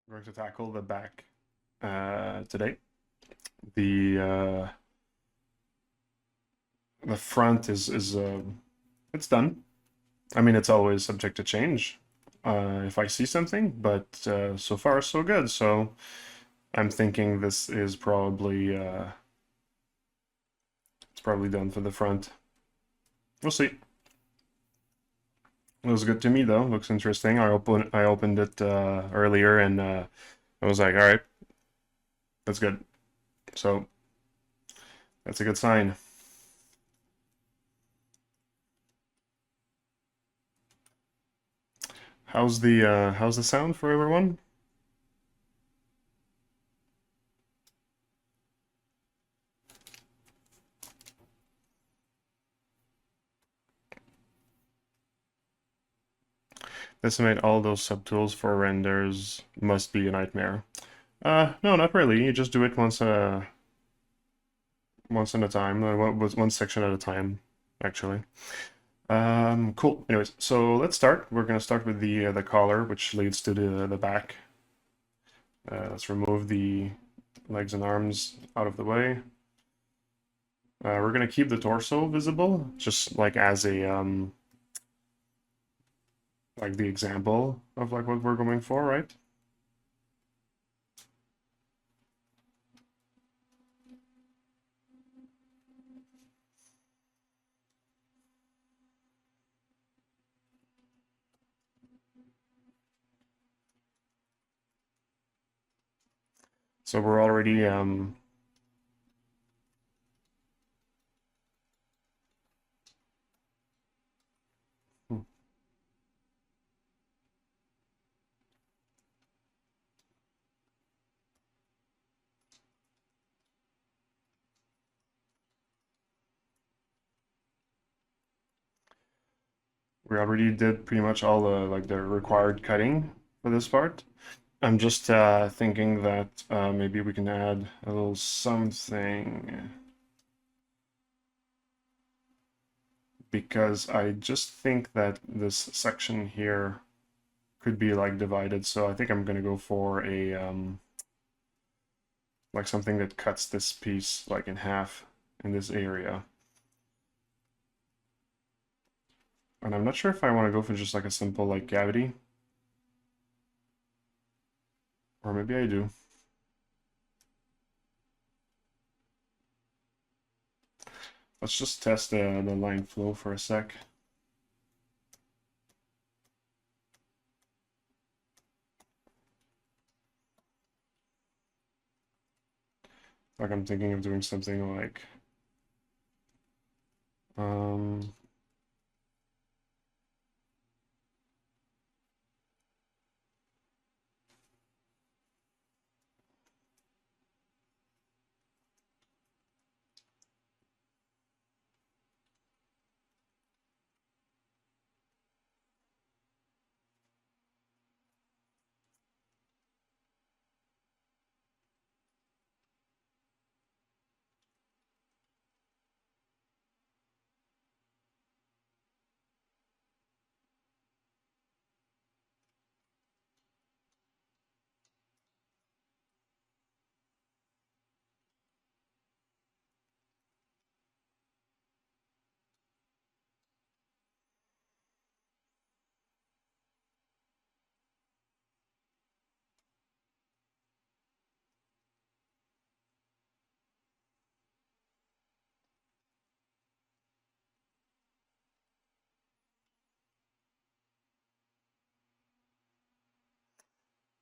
We're going to tackle the back today. The the front is it's done. I mean, it's always subject to change if I see something, but so far so good. So I'm thinking this is probably it's probably done for the front. We'll see. It was good to me though. Looks interesting. I opened it earlier and I was like, all right, that's good. So that's a good sign. How's the sound for everyone? Decimate all those subtools for renders must be a nightmare. No, not really. You just do it once at a time, one section at a time, actually. Cool. Anyways, so let's start. We're gonna start with the collar, which leads to the back. Let's remove the legs and arms out of the way. We're gonna keep the torso visible, just like as a like the example of like what we're going for, right? So we're already we already did pretty much all the like the required cutting for this part. I'm just thinking that maybe we can add a little something because I just think that this section here could be like divided. So I think I'm gonna go for a like something that cuts this piece like in half in this area. And I'm not sure if I want to go for just like a simple like cavity. Or maybe I do. Let's just test the line flow for a sec. Like I'm thinking of doing something like um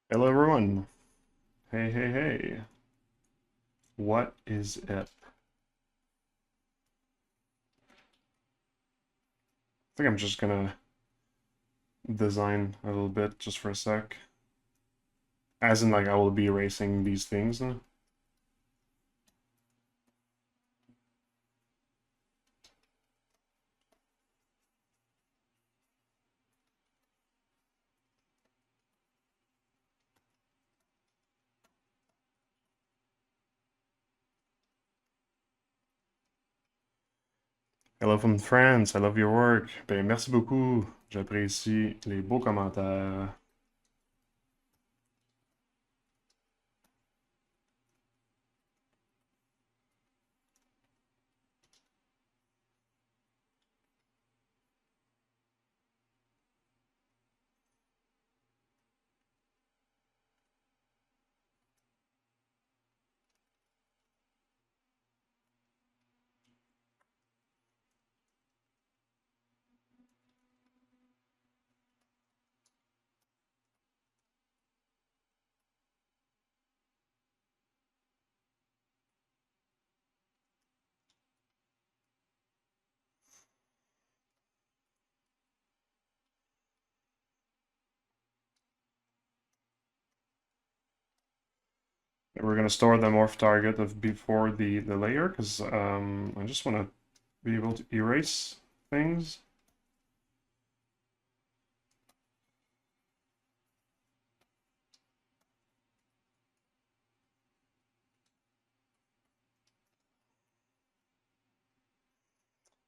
hello everyone. Hey, hey, hey. What is it? I think I'm just gonna design a little bit just for a sec. As in like I will be erasing these things. Hello from France, I love your work. Ben, merci beaucoup. J'apprécie les beaux commentaires. We're gonna store the morph target of before the layer because I just want to be able to erase things.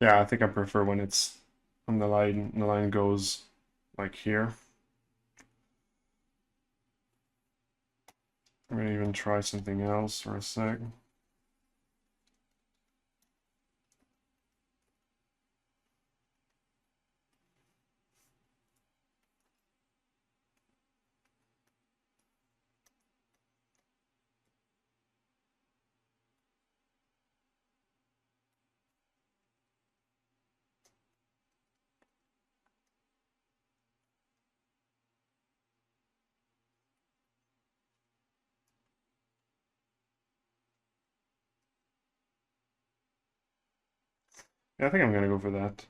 Yeah, I think I prefer when it's when the line goes like here. I'm gonna even try something else for a sec. Yeah, I think I'm gonna go for that.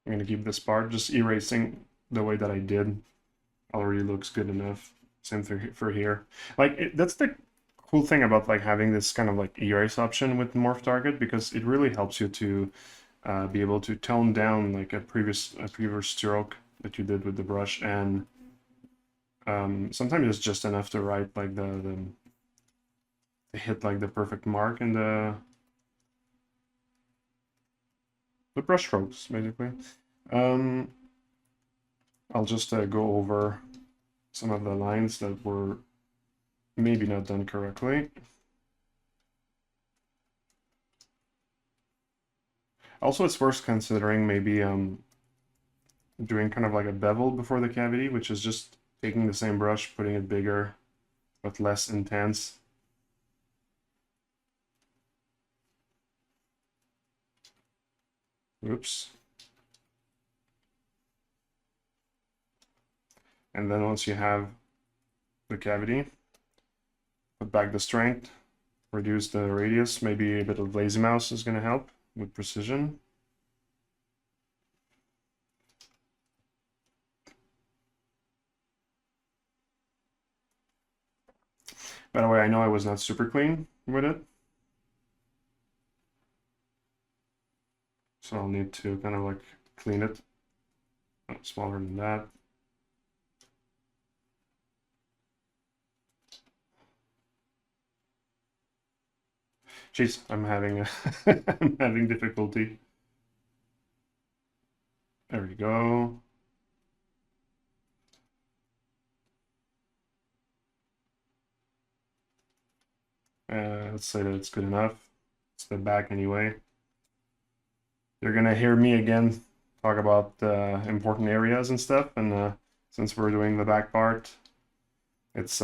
I'm gonna keep this part, just erasing the way that I did. Already looks good enough. Same thing for here. Like that's the cool thing about like having this kind of like erase option with morph target because it really helps you to be able to tone down like a previous stroke that you did with the brush, and sometimes it's just enough to write like to hit like the perfect mark in the brush strokes basically. Um, I'll just go over some of the lines that were maybe not done correctly. Also, it's worth considering maybe doing kind of like a bevel before the cavity, which is just taking the same brush, putting it bigger, but less intense. Oops. And then once you have the cavity, put back the strength, reduce the radius. Maybe a bit of lazy mouse is going to help with precision. By the way, I know I was not super clean with it, so I'll need to kind of like clean it. Smaller than that. Jeez, I'm having I'm having difficulty. There we go. Let's say that it's good enough. It's the back anyway. You're gonna hear me again talk about important areas and stuff, and since we're doing the back part, it's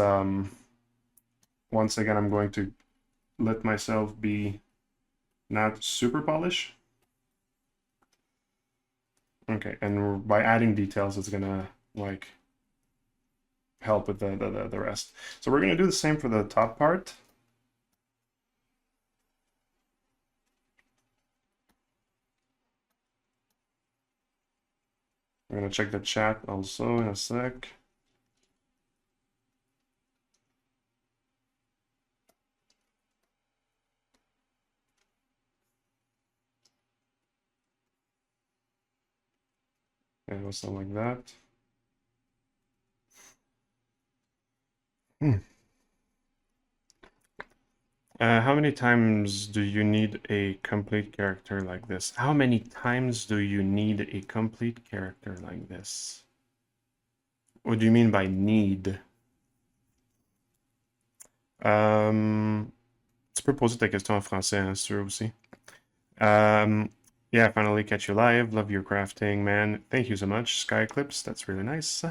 once again I'm going to let myself be not super polished. Okay, and by adding details, it's gonna like help with the rest. So we're gonna do the same for the top part. I'm gonna check the chat also in a sec. Yeah, it was something like that. How many times do you need a complete character like this? How many times do you need a complete character like this? What do you mean by need? Tu peux poser ta question en français, hein, sûr aussi. Yeah, finally catch you live. Love your crafting, man. Thank you so much, Sky Eclipse. That's really nice.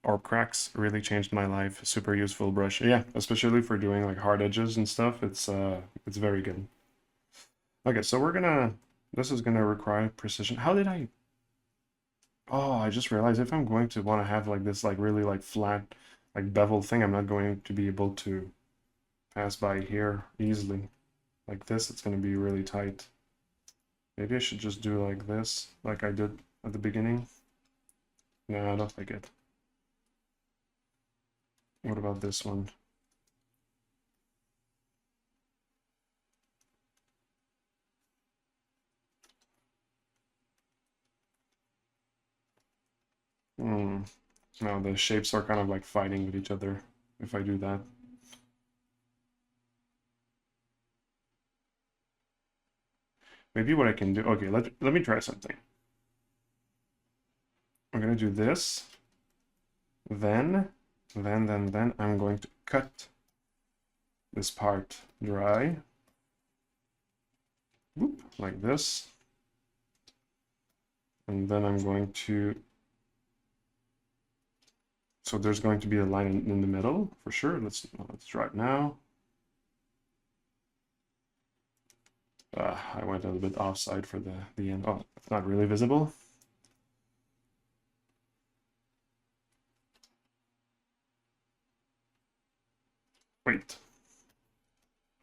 orb cracks really changed my life. Super useful brush. Yeah, especially for doing like hard edges and stuff. It's very good. Okay, so this is gonna require precision. How did I? Oh, I just realized if I'm going to want to have like this like really like flat like bevel thing, I'm not going to be able to pass by here easily. Like this, it's gonna be really tight. Maybe I should just do like this, like I did at the beginning. No, I don't like it. What about this one? Hmm. No, the shapes are kind of like fighting with each other if I do that. Maybe what I can do, okay, let me try something. I'm gonna do this, then I'm going to cut this part dry. Whoop, like this. And then I'm going to, so there's going to be a line in the middle for sure. Let's try it now. I went a little bit offside for the end. Oh, it's not really visible. Wait.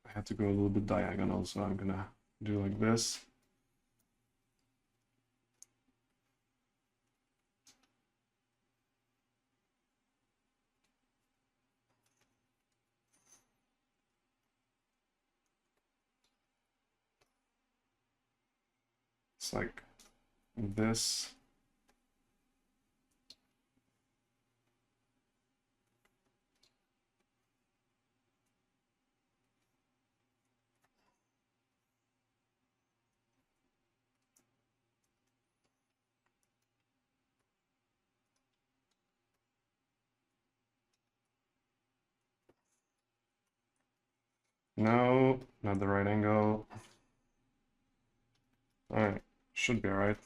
I had to go a little bit diagonal, so I'm gonna do like this. It's like this. No, not the right angle. All right, should be all right.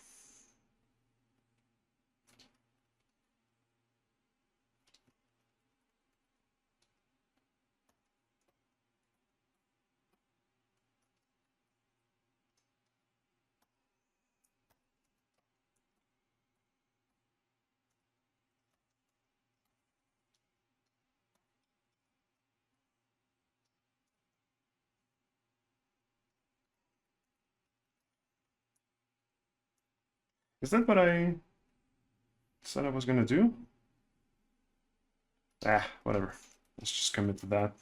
Is that what I said I was gonna do? Ah, whatever. Let's just commit to that.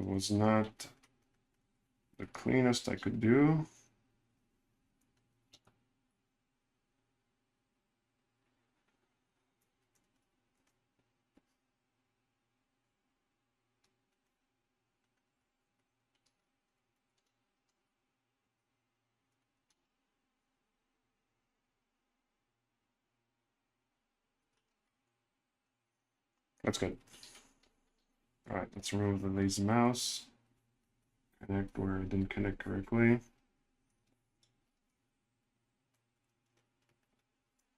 Was not the cleanest I could do. That's good. All right, let's remove the lazy mouse. Connect where it didn't connect correctly.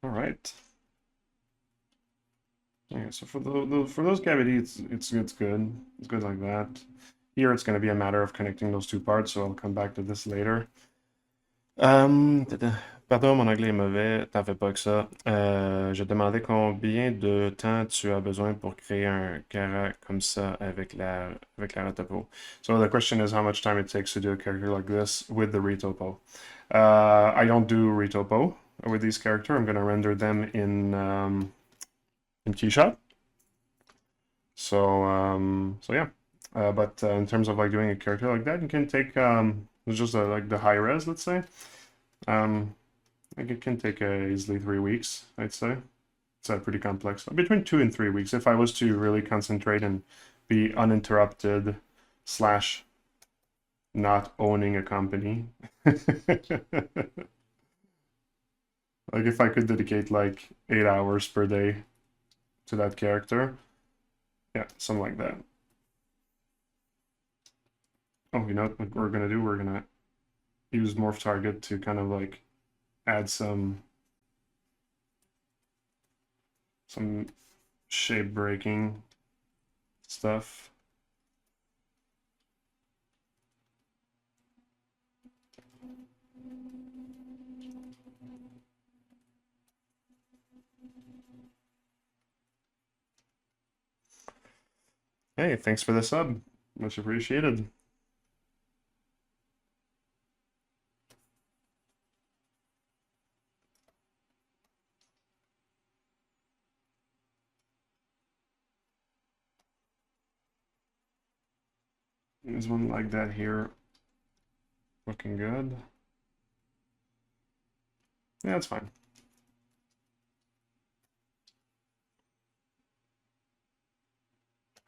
All right. Yeah, so for those cavities, it's good. It's good like that. Here it's going to be a matter of connecting those two parts, so I'll come back to this later. Pardon, mon anglais est mauvais, t'en fais pas que ça. Je demandais combien de temps tu as besoin pour créer un cara comme ça avec la retopo. So the question is how much time it takes to do a character like this with the retopo. I don't do retopo with these characters. I'm going to render them in Keyshot. So yeah. But in terms of like doing a character like that, you can take just like the high res, let's say. Like it can take easily 3 weeks, I'd say. It's pretty complex. Between 2 and 3 weeks, if I was to really concentrate and be uninterrupted slash not owning a company. Like if I could dedicate like 8 hours per day to that character. Yeah, something like that. Oh, you know what we're gonna do? We're gonna use morph target to kind of like add some shape breaking stuff. Hey, thanks for the sub. Much appreciated. There's one like that here. Looking good. Yeah, it's fine.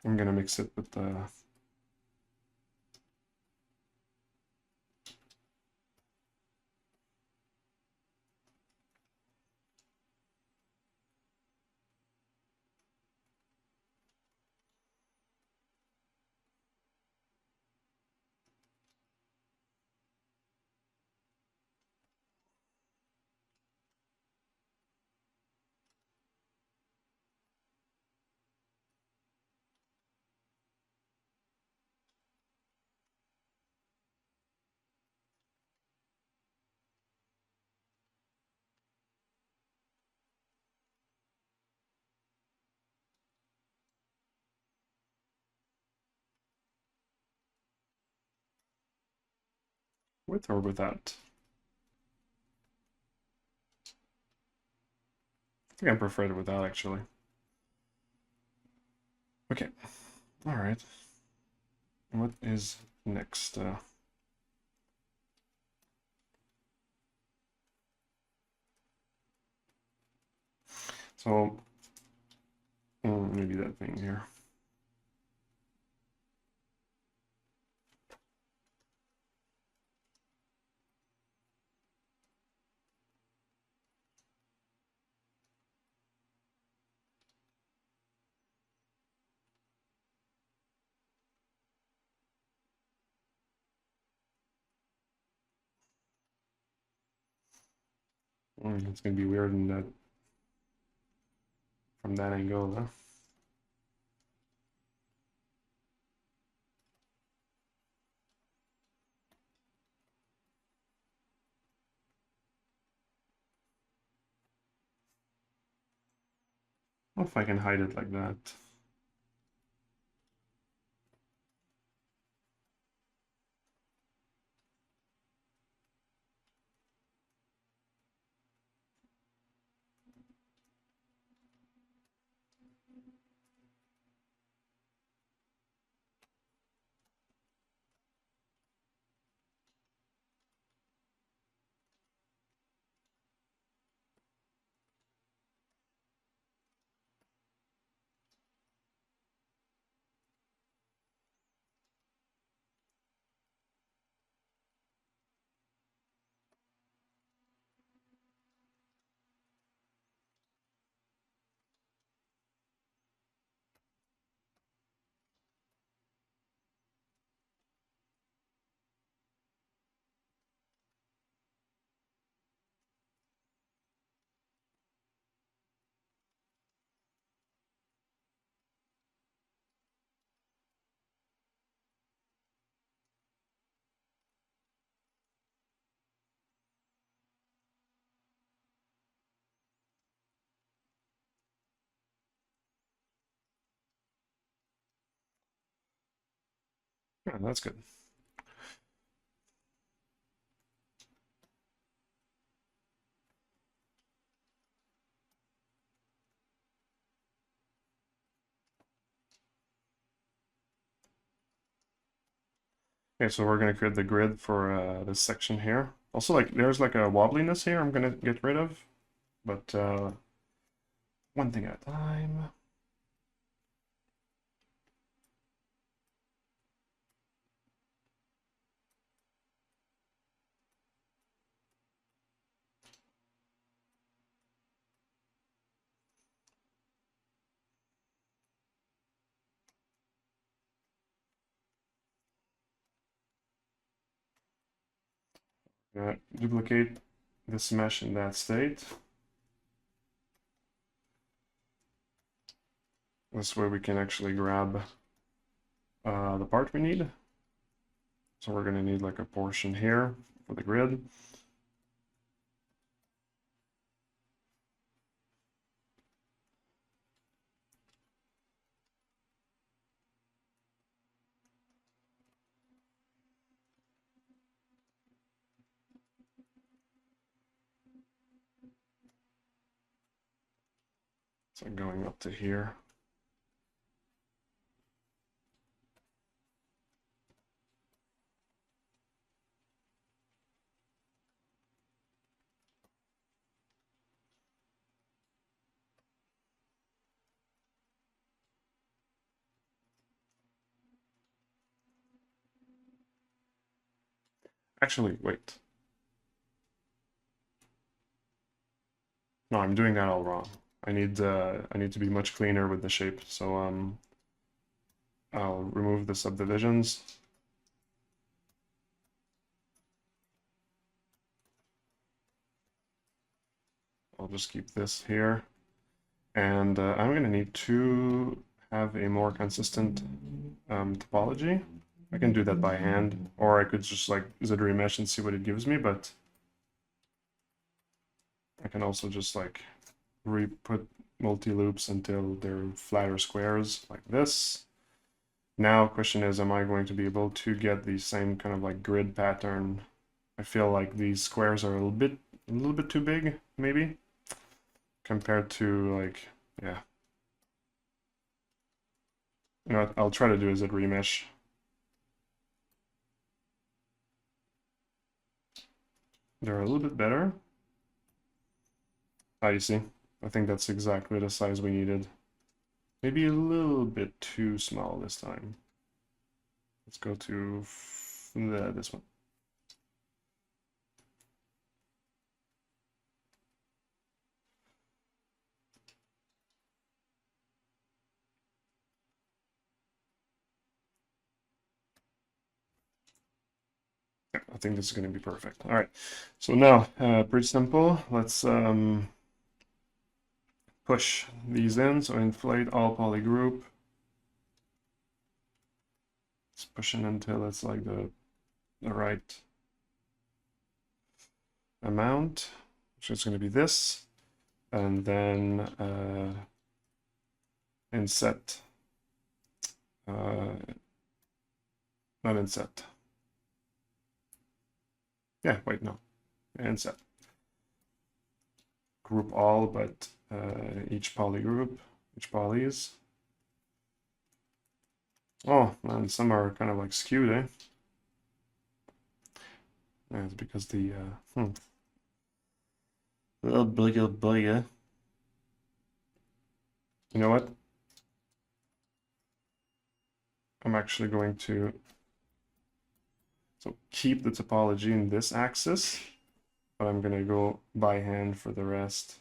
I'm gonna mix it with the with or without. I think I prefer it without actually. Okay, all right. What is next? So maybe that thing here. It's gonna be weird in that from that angle though. I don't know if I can hide it like that. Yeah, that's good. Okay, so we're gonna create the grid for this section here. Also, like there's like a wobbliness here I'm gonna get rid of, but one thing at a time. Duplicate this mesh in that state. This way we can actually grab the part we need. So we're going to need like a portion here for the grid. So going up to here. Actually, wait. No, I'm doing that all wrong. I need to be much cleaner with the shape. So I'll remove the subdivisions. I'll just keep this here. And I'm going to need to have a more consistent topology. I can do that by hand, or I could just like Z remesh and see what it gives me, but I can also just like re-put multi-loops until they're flatter squares like this. Now question is, am I going to be able to get the same kind of like grid pattern? I feel like these squares are a little bit too big, maybe, compared to like, yeah. You know what, I'll try to do a Z remesh. They're a little bit better. Ah, you see, I think that's exactly the size we needed. Maybe a little bit too small this time. Let's go to this one. I think this is going to be perfect. All right, so now, pretty simple. Let's push these in. So inflate all poly group. Let's push it until it's like the right amount, which is going to be this. And then inset, not inset. Yeah, wait, no, inset. Group all, but each poly group, each polys. Oh, man, some are kind of like skewed, eh? Yeah, it's because the, little boy, yeah. You know what? I'm actually going to keep the topology in this axis, but I'm going to go by hand for the rest.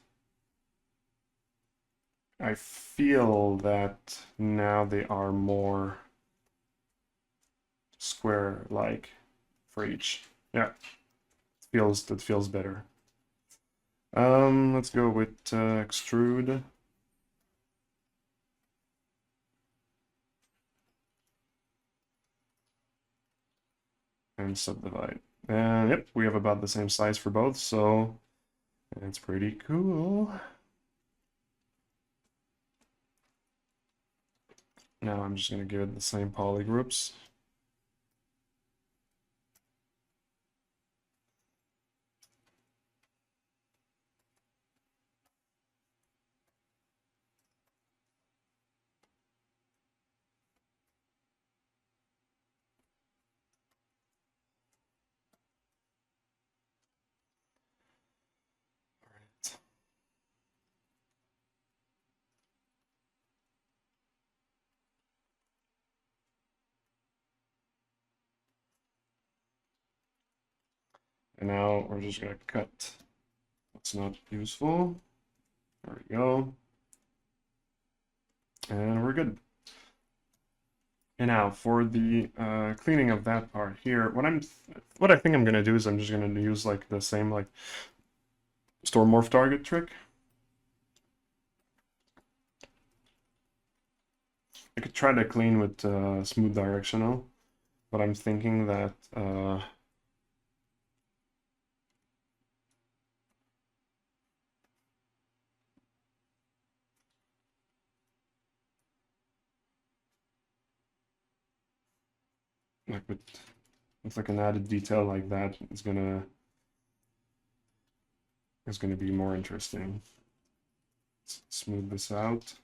I feel that now they are more square-like for each. Yeah, that feels better. Let's go with extrude. And subdivide. And yep, we have about the same size for both, so it's pretty cool. Now I'm just going to give it the same poly groups. And now we're just going to cut what's not useful. There we go. And we're good. And now for the cleaning of that part here, what I think I'm going to do is I'm just going to use like the same like store morph target trick. I could try to clean with smooth directional, but I'm thinking that like with like an added detail like that, it's gonna be more interesting. Let's smooth this out,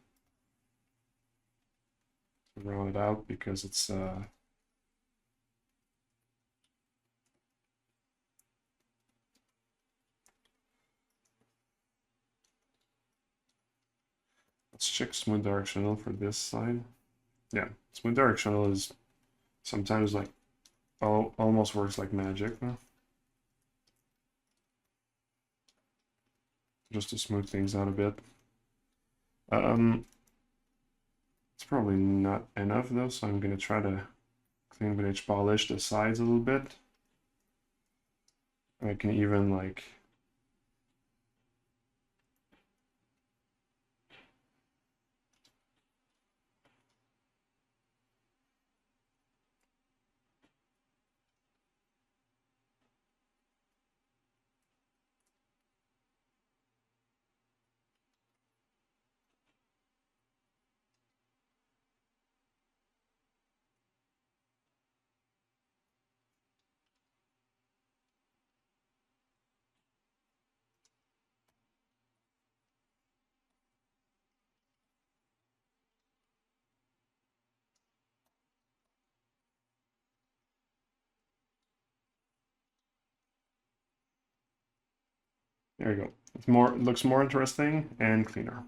round it out because it's let's check smooth directional for this side. Yeah, smooth directional is sometimes like almost works like magic, huh? Just to smooth things out a bit. It's probably not enough though, so I'm gonna try to clean with edge polish the sides a little bit. I can even like there you go. It looks more interesting and cleaner.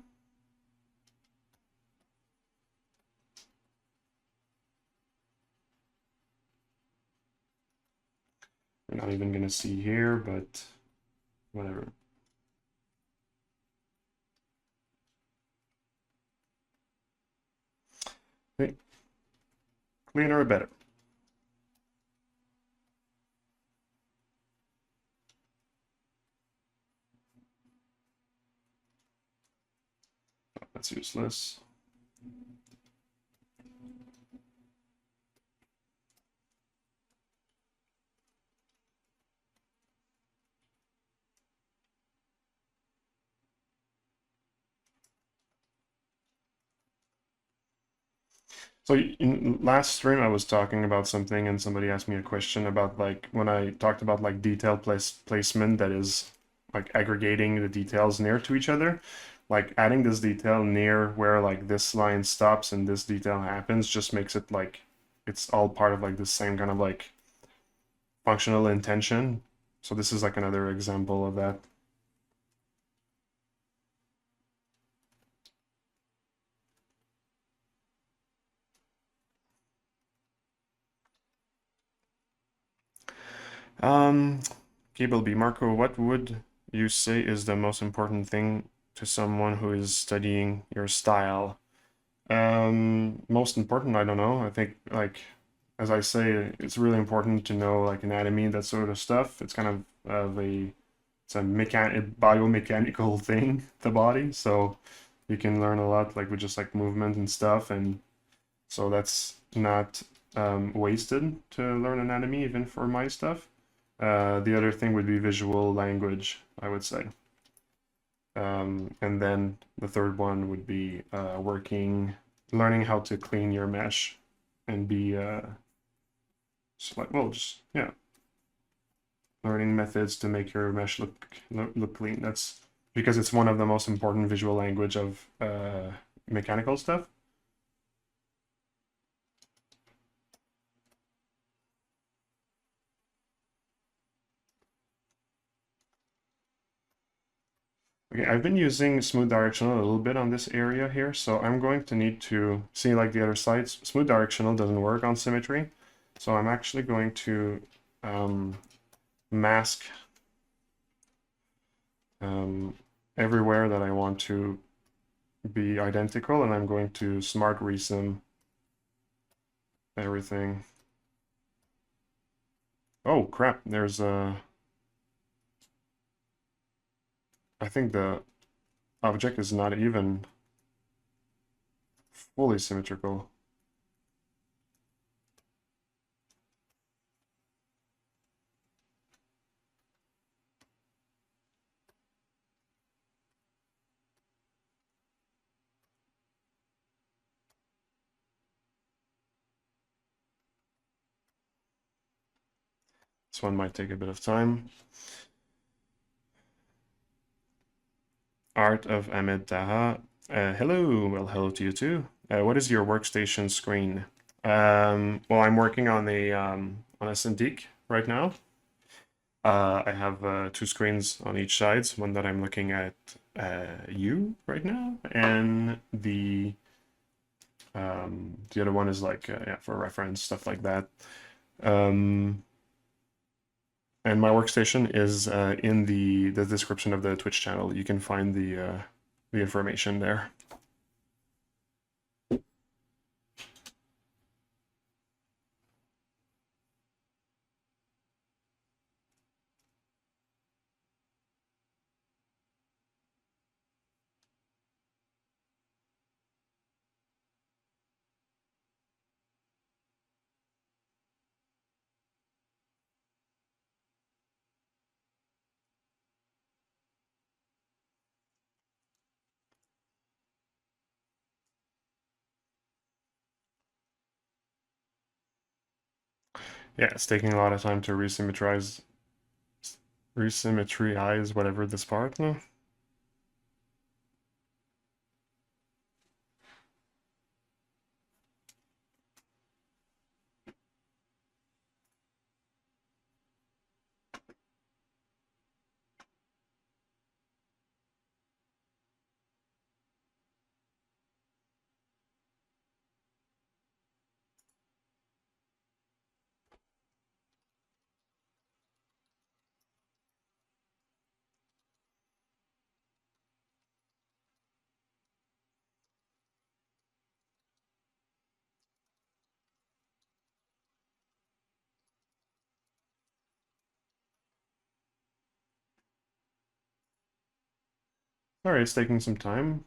We're not even gonna see here, but whatever. Okay. Cleaner or better? That's useless. So in last stream I was talking about something and somebody asked me a question about like when I talked about like detail placement that is like aggregating the details near to each other, like adding this detail near where like this line stops and this detail happens just makes it like it's all part of like the same kind of like functional intention. So this is like another example of that. Cable B, Marco, what would you say is the most important thing to someone who is studying your style? Most important, I don't know. I think like as I say, it's really important to know like anatomy, that sort of stuff. It's kind of a it's a biomechanical thing, the body. So you can learn a lot like with just like movement and stuff, and so that's not wasted to learn anatomy, even for my stuff. The other thing would be visual language, I would say. And then the third one would be learning how to clean your mesh and be just like, well, just yeah, learning methods to make your mesh look clean. That's because it's one of the most important visual language of mechanical stuff. Okay, I've been using smooth directional a little bit on this area here, so I'm going to need to see like the other sides. Smooth directional doesn't work on symmetry, so I'm actually going to mask everywhere that I want to be identical, and I'm going to smart resim everything. Oh crap, there's a I think the object is not even fully symmetrical. This one might take a bit of time. Art of Ahmed Taha. Hello, well, hello to you too. What is your workstation screen? Well, I'm working on a Cintiq right now. I have two screens on each side. One that I'm looking at you right now, and the other one is like yeah, for reference, stuff like that. And my workstation is in the description of the Twitch channel. You can find the information there. Yeah, it's taking a lot of time to resymmetrize, whatever this part. No? Sorry, it's taking some time.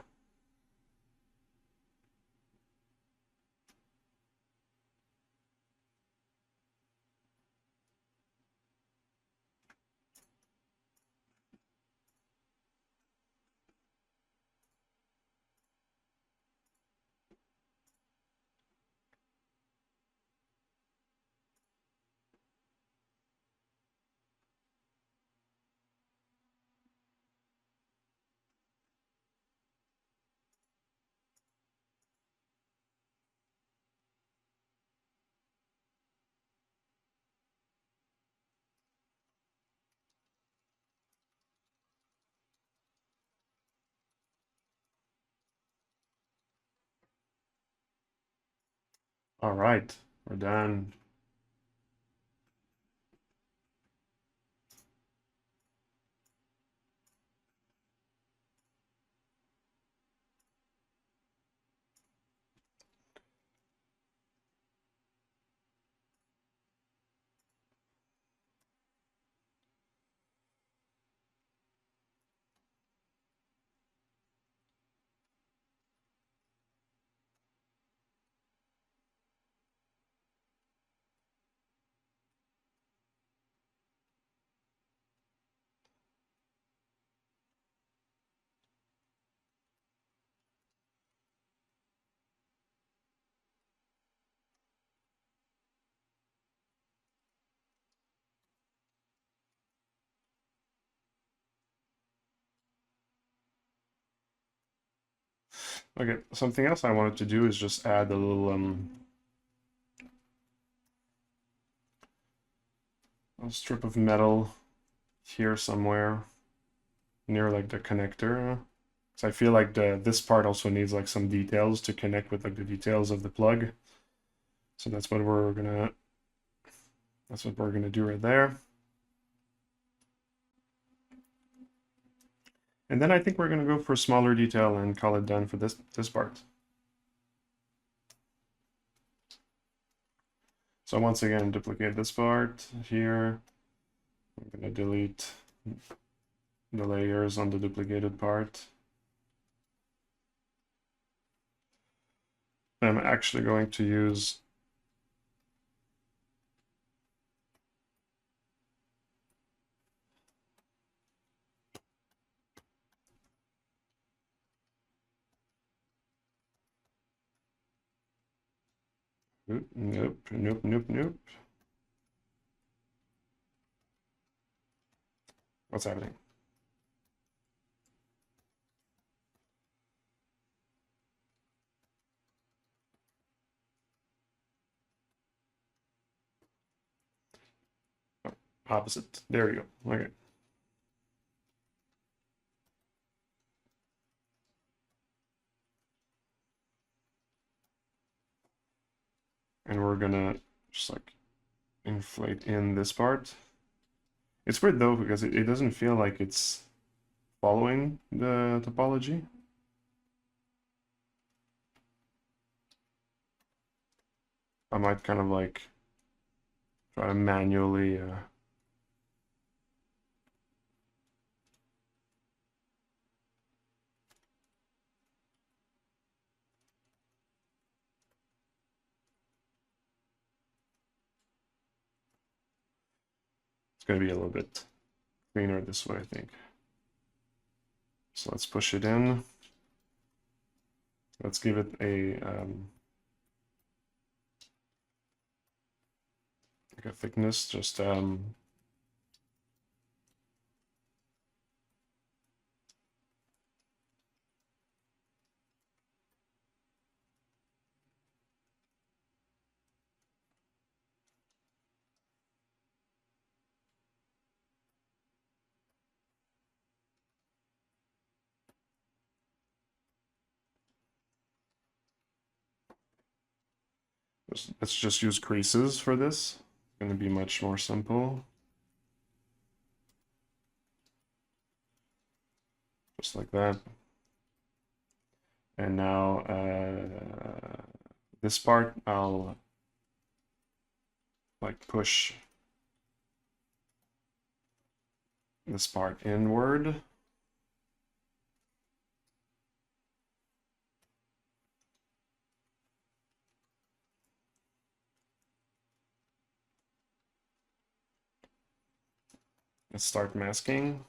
All right, we're done. Okay, something else I wanted to do is just add a strip of metal here somewhere near like the connector. So I feel like this part also needs like some details to connect with like the details of the plug. So that's what we're gonna do right there. And then I think we're gonna go for smaller detail and call it done for this part. So once again, duplicate this part here. I'm gonna delete the layers on the duplicated part. I'm actually going to use nope. What's happening? Opposite. There we go. Okay. And we're gonna just like inflate in this part. It's weird though, because it doesn't feel like it's following the topology. I might kind of like try to manually it's gonna be a little bit cleaner this way, I think. So let's push it in. Let's give it a like a thickness, just let's just use creases for this. It's gonna be much more simple. Just like that. And now this part I'll like push this part inward. Let's start masking.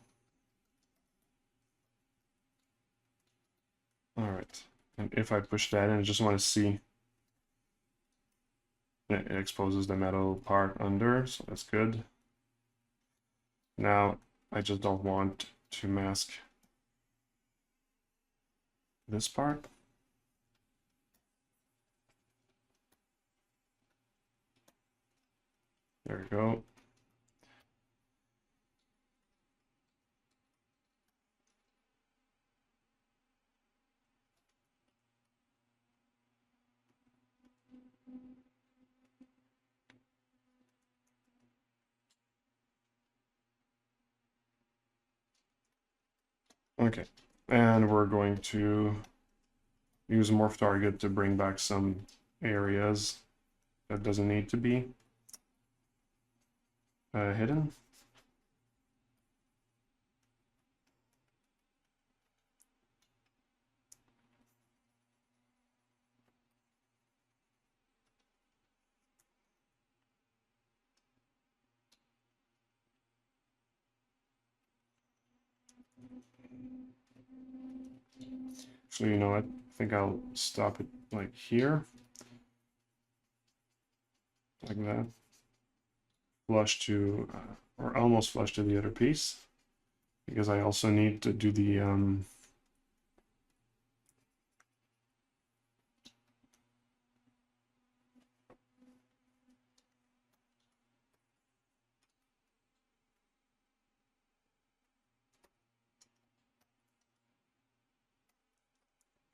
All right. And if I push that in, I just want to see it exposes the metal part under, so that's good. Now I just don't want to mask this part. There we go. Okay, and we're going to use morph target to bring back some areas that doesn't need to be hidden. So you know what? I think I'll stop it like here, like that. Flush to, or almost flush to the other piece, because I also need to do the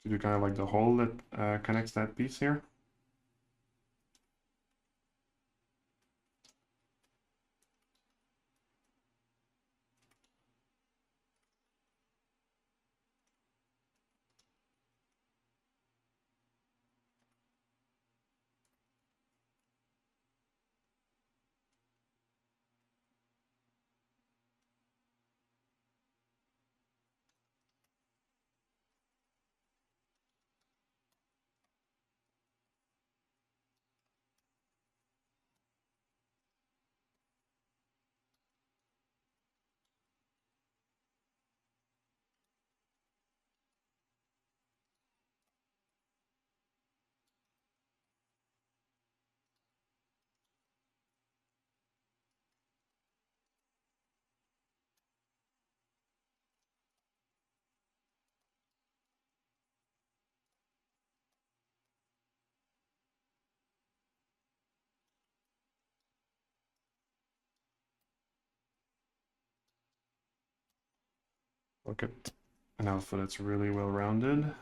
to do kind of like the hole that connects that piece here. look at an alpha that's really well rounded.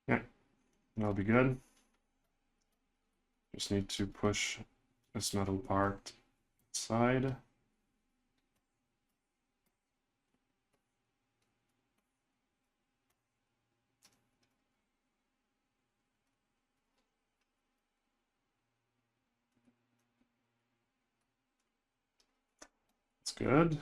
Yeah, that'll be good. Just need to push this metal part inside. That's good.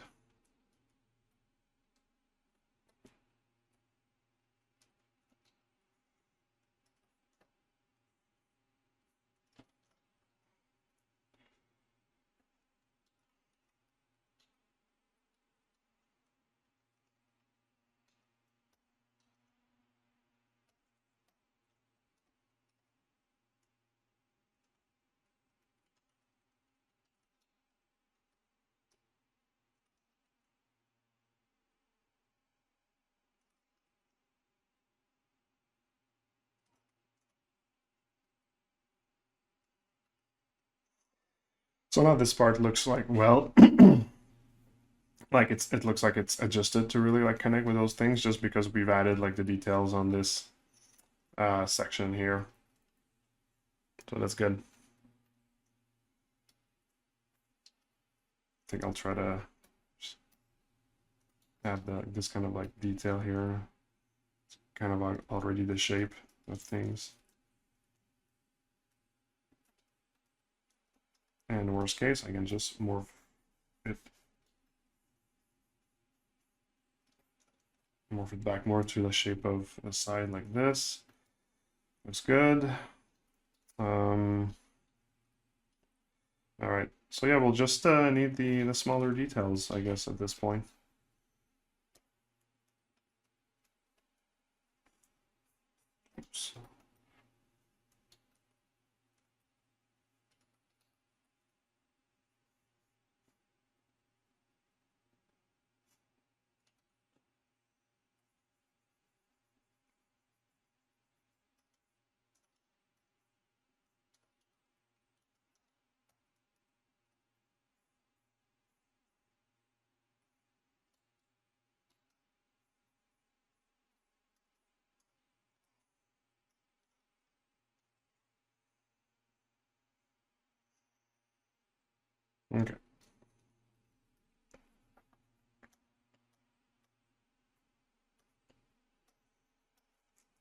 So now this part looks like, well, like it looks like it's adjusted to really like connect with those things just because we've added like the details on this section here. So that's good. I think I'll try to add this kind of like detail here. It's kind of like already the shape of things. And worst case, I can just morph it back more to the shape of a side like this. Looks good. All right. So yeah, we'll just need the smaller details, I guess, at this point. Oops. Okay.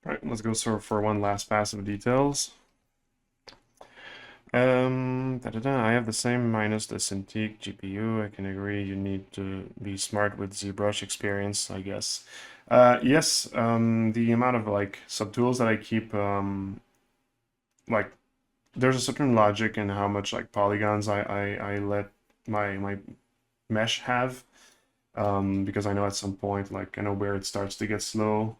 All right, let's go for one last pass of details. I have the same minus the Cintiq GPU. I can agree you need to be smart with ZBrush experience, I guess. Yes, the amount of like subtools that I keep, like there's a certain logic in how much like polygons I let my mesh have, because I know at some point, like I know where it starts to get slow.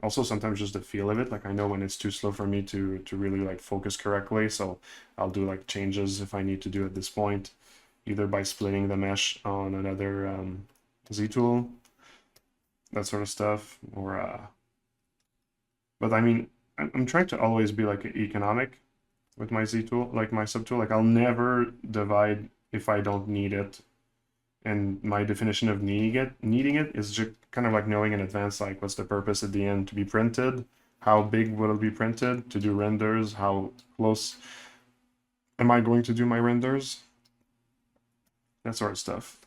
Also sometimes just the feel of it, like I know when it's too slow for me to really like focus correctly, so I'll do like changes if I need to do at this point, either by splitting the mesh on another Z tool, that sort of stuff, or but I mean I'm trying to always be like economic with my Z tool, like my subtool. Like I'll never divide if I don't need it. And my definition of needing it is just kind of like knowing in advance, like what's the purpose at the end to be printed, how big will it be printed, to do renders, how close am I going to do my renders, that sort of stuff.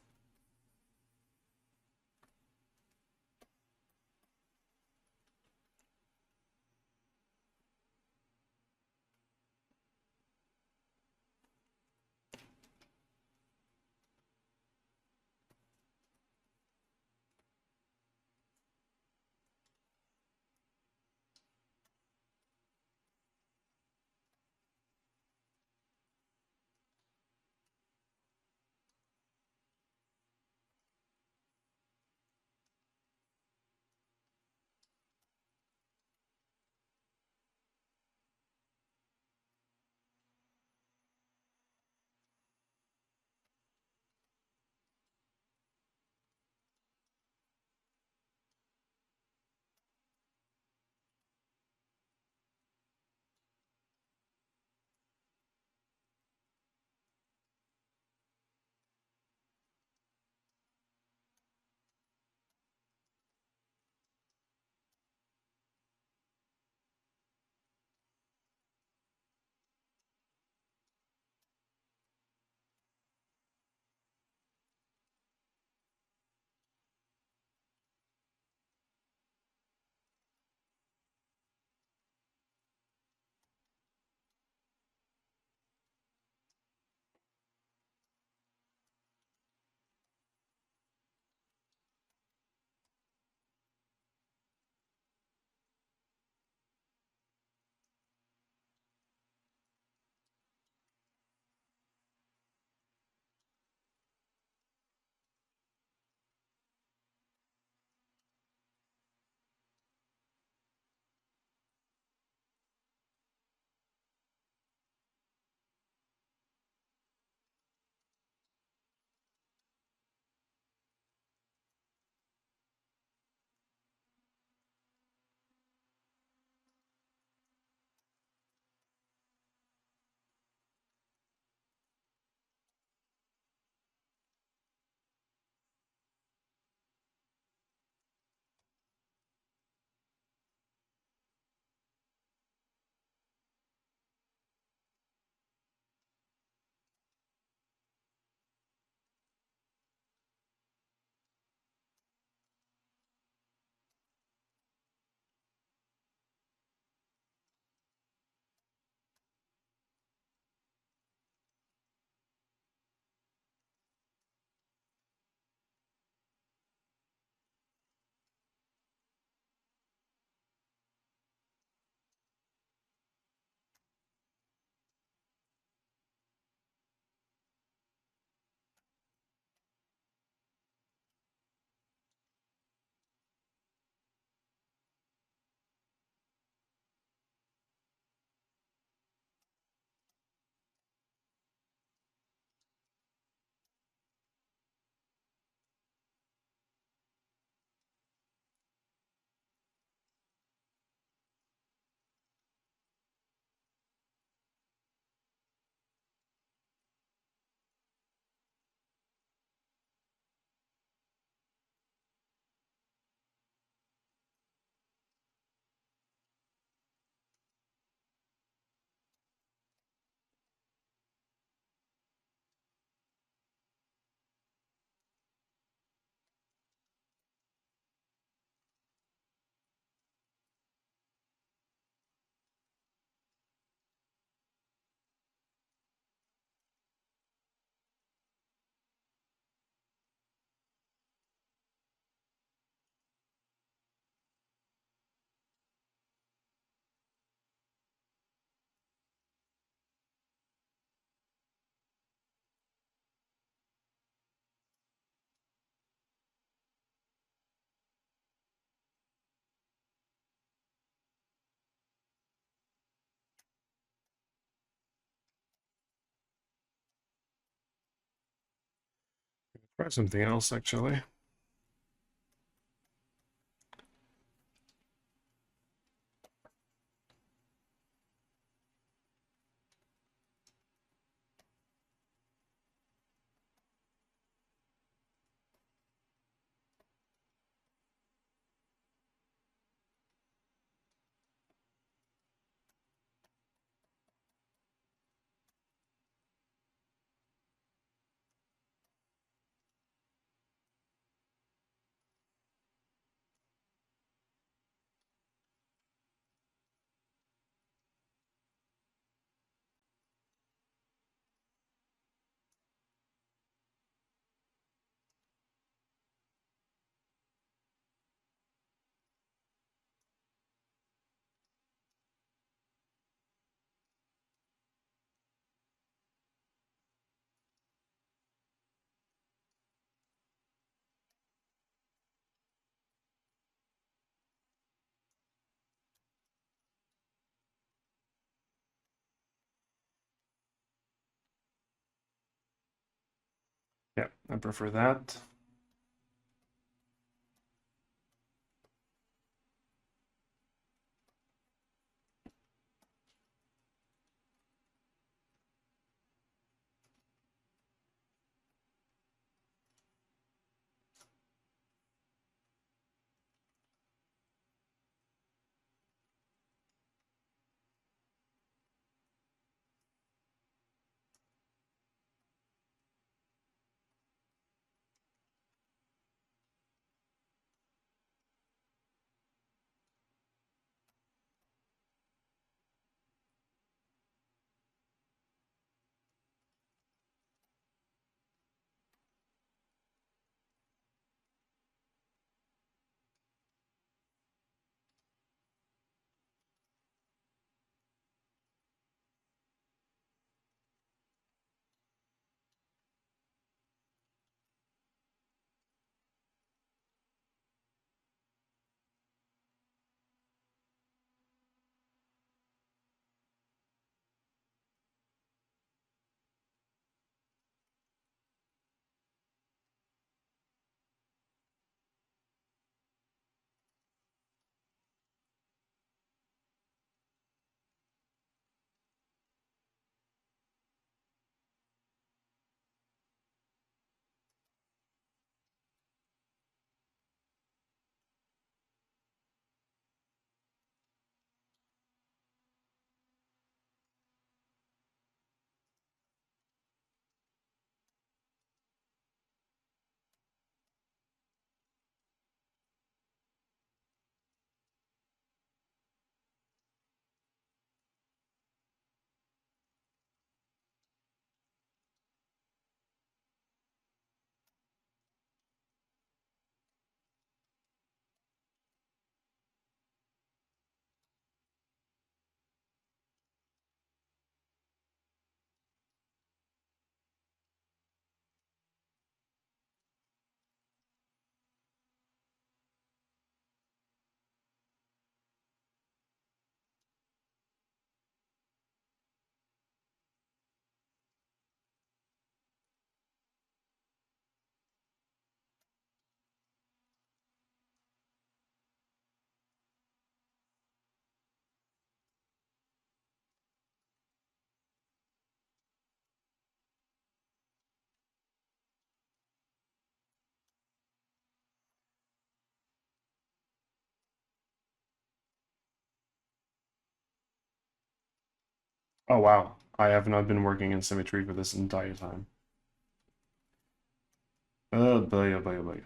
Try something else, actually. Yeah, I prefer that. Oh wow, I have not been working in Symmetry for this entire time. Boy, oh boy, oh boy.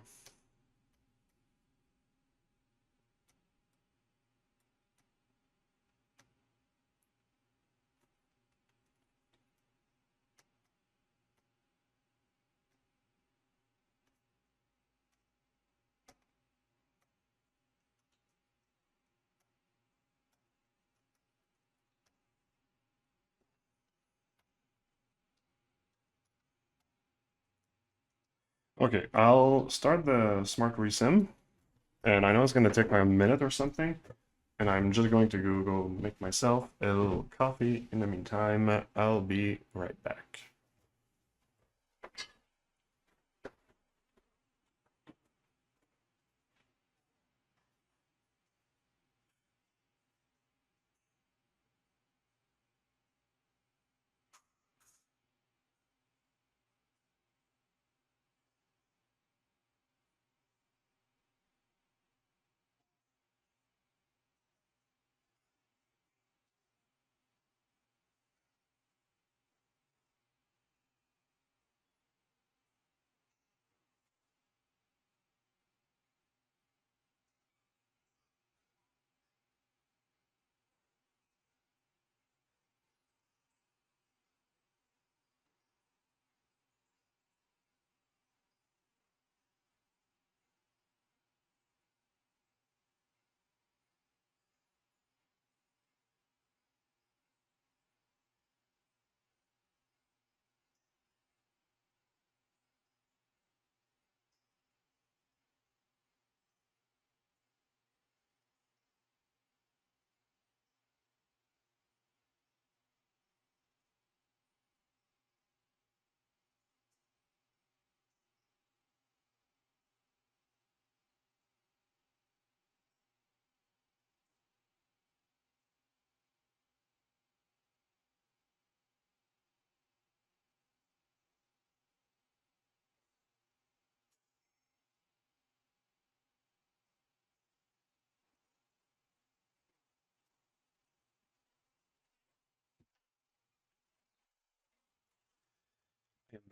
Okay, I'll start the smart resim, and I know it's going to take me a minute or something, and I'm just going to go make myself a little coffee. In the meantime, I'll be right back.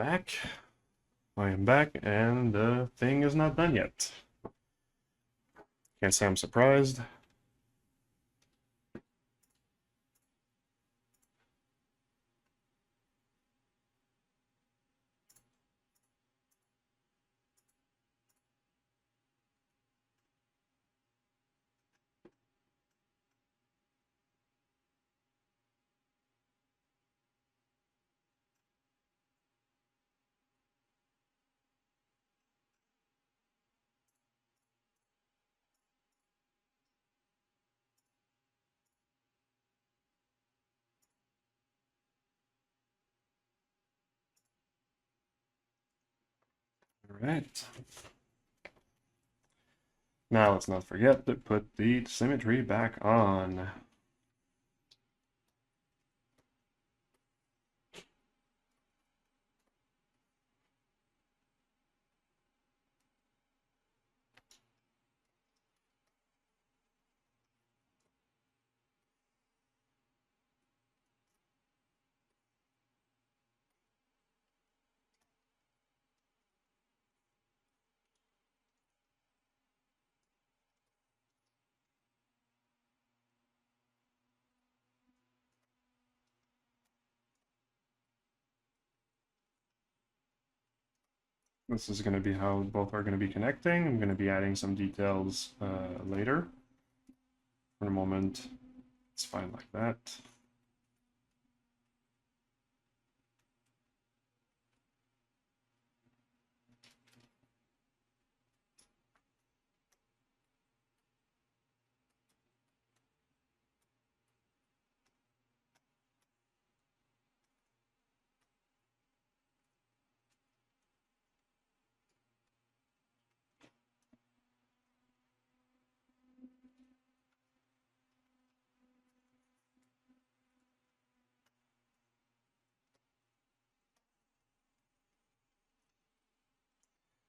back. I am back, and the thing is not done yet. Can't say I'm surprised. All right. Now let's not forget to put the symmetry back on. This is going to be how both are going to be connecting. I'm going to be adding some details later. For the moment, it's fine like that.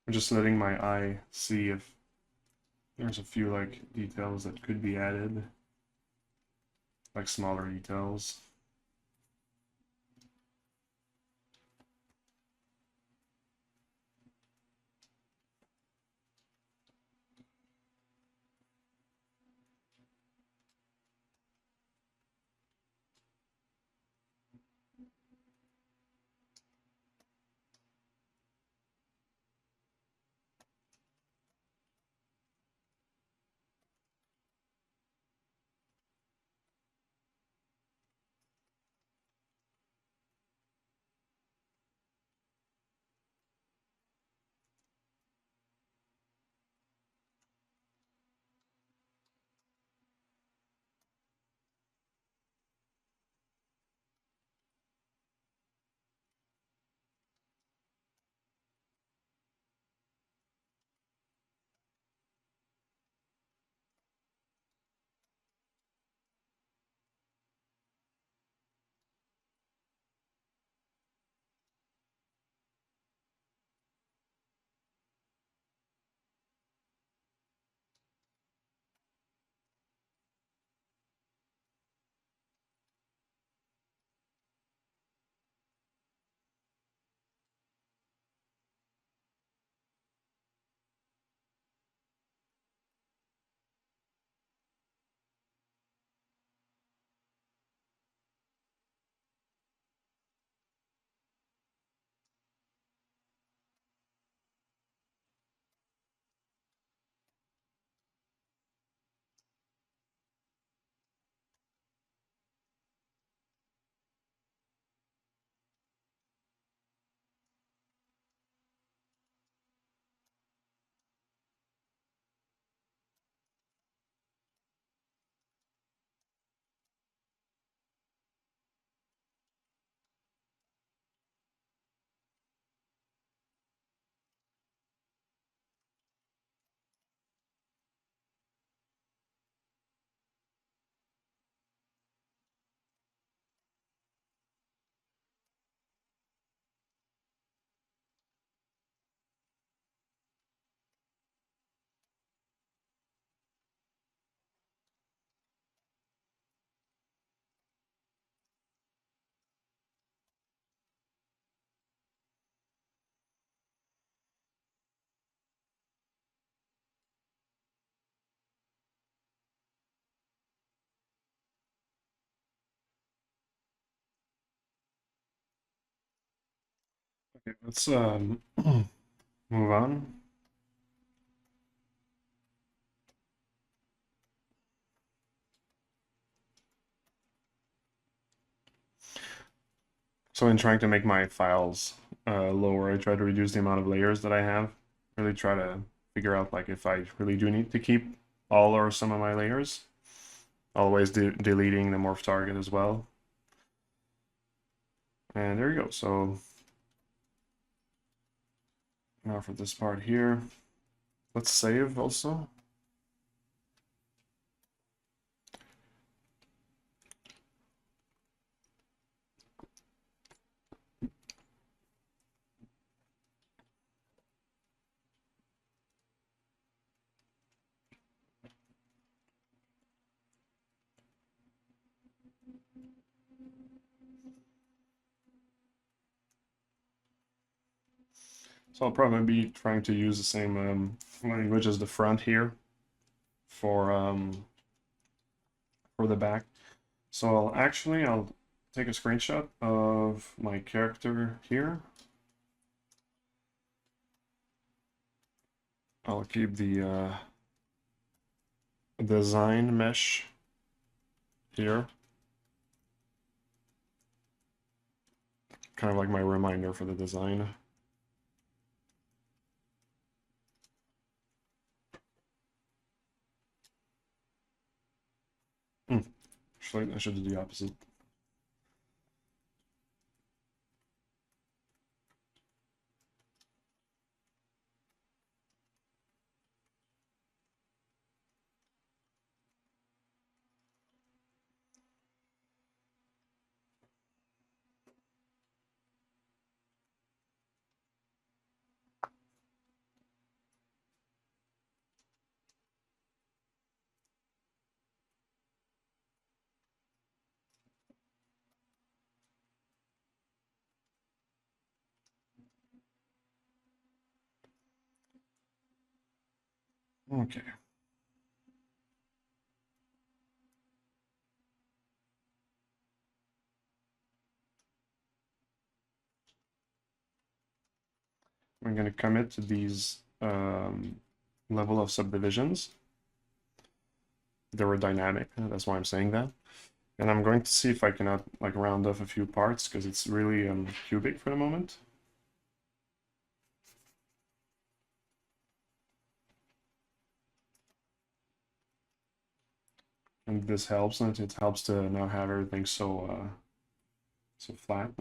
I'm just letting my eye see if there's a few like details that could be added, like smaller details. Okay, let's move on. So in trying to make my files lower, I try to reduce the amount of layers that I have. Really try to figure out like if I really do need to keep all or some of my layers. Always deleting the morph target as well. And there you go. So now for this part here, let's save also. So I'll probably be trying to use the same language as the front here for the back. So I'll take a screenshot of my character here. I'll keep the design mesh here, kind of like my reminder for the design. Actually, I should do the opposite. Okay. I'm going to commit to these level of subdivisions. They were dynamic, that's why I'm saying that. And I'm going to see if I cannot like round off a few parts because it's really cubic for the moment. And this helps, and it helps to not have everything so flat.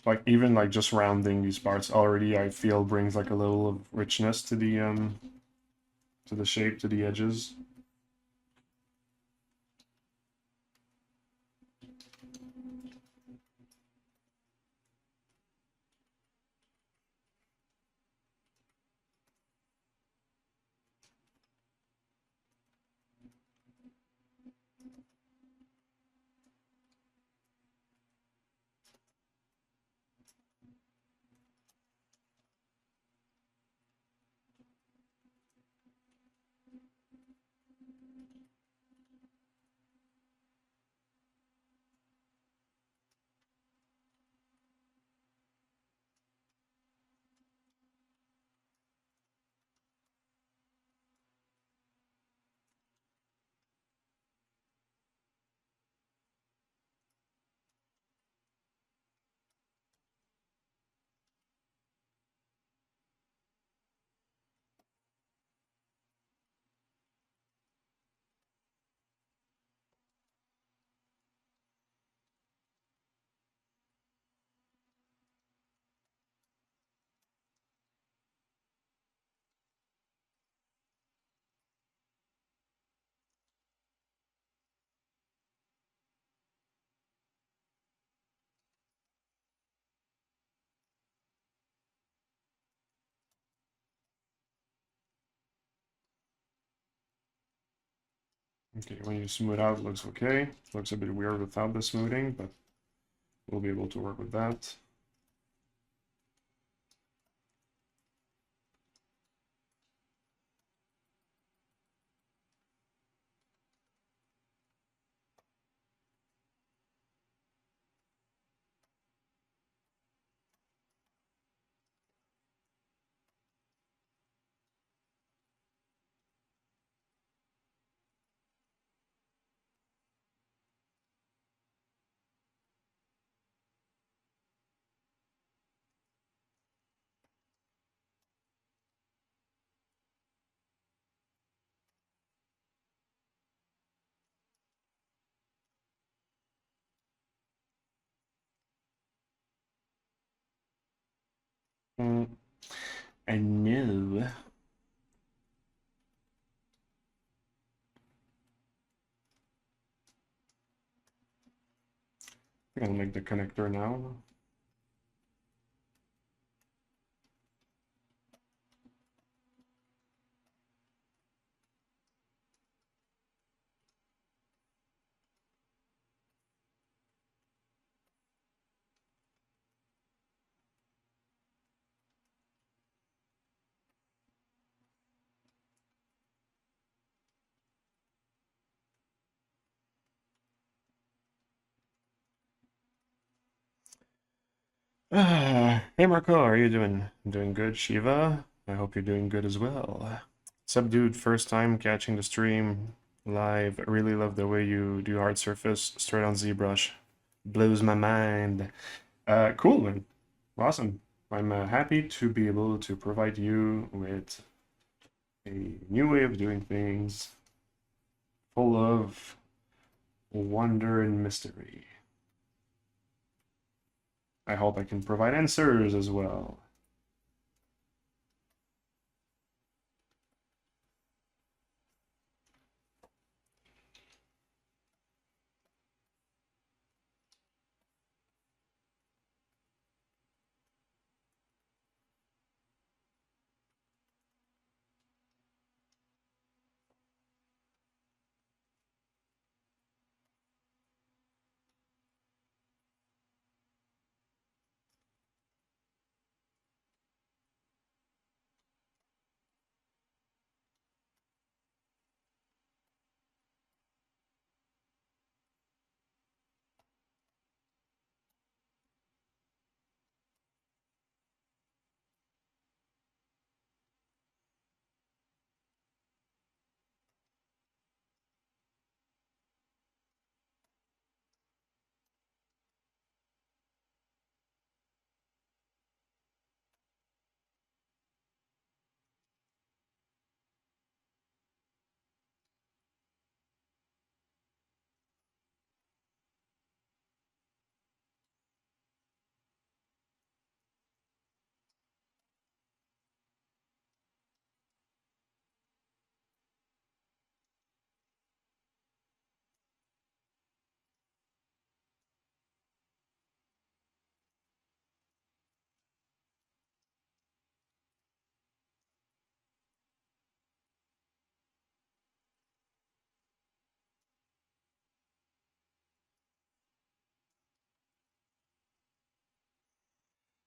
Like even like just rounding these parts already, I feel brings like a little of richness to the shape, to the edges. Okay, when you smooth out, it looks okay. Looks a bit weird without the smoothing, but we'll be able to work with that. I know. I think I'll make the connector now. Hey Marco, how are you doing? Doing good, Shiva? I hope you're doing good as well. Subdued, first time catching the stream live. I really love the way you do hard surface straight on ZBrush. Blows my mind. Cool, man. Awesome. I'm happy to be able to provide you with a new way of doing things full of wonder and mystery. I hope I can provide answers as well.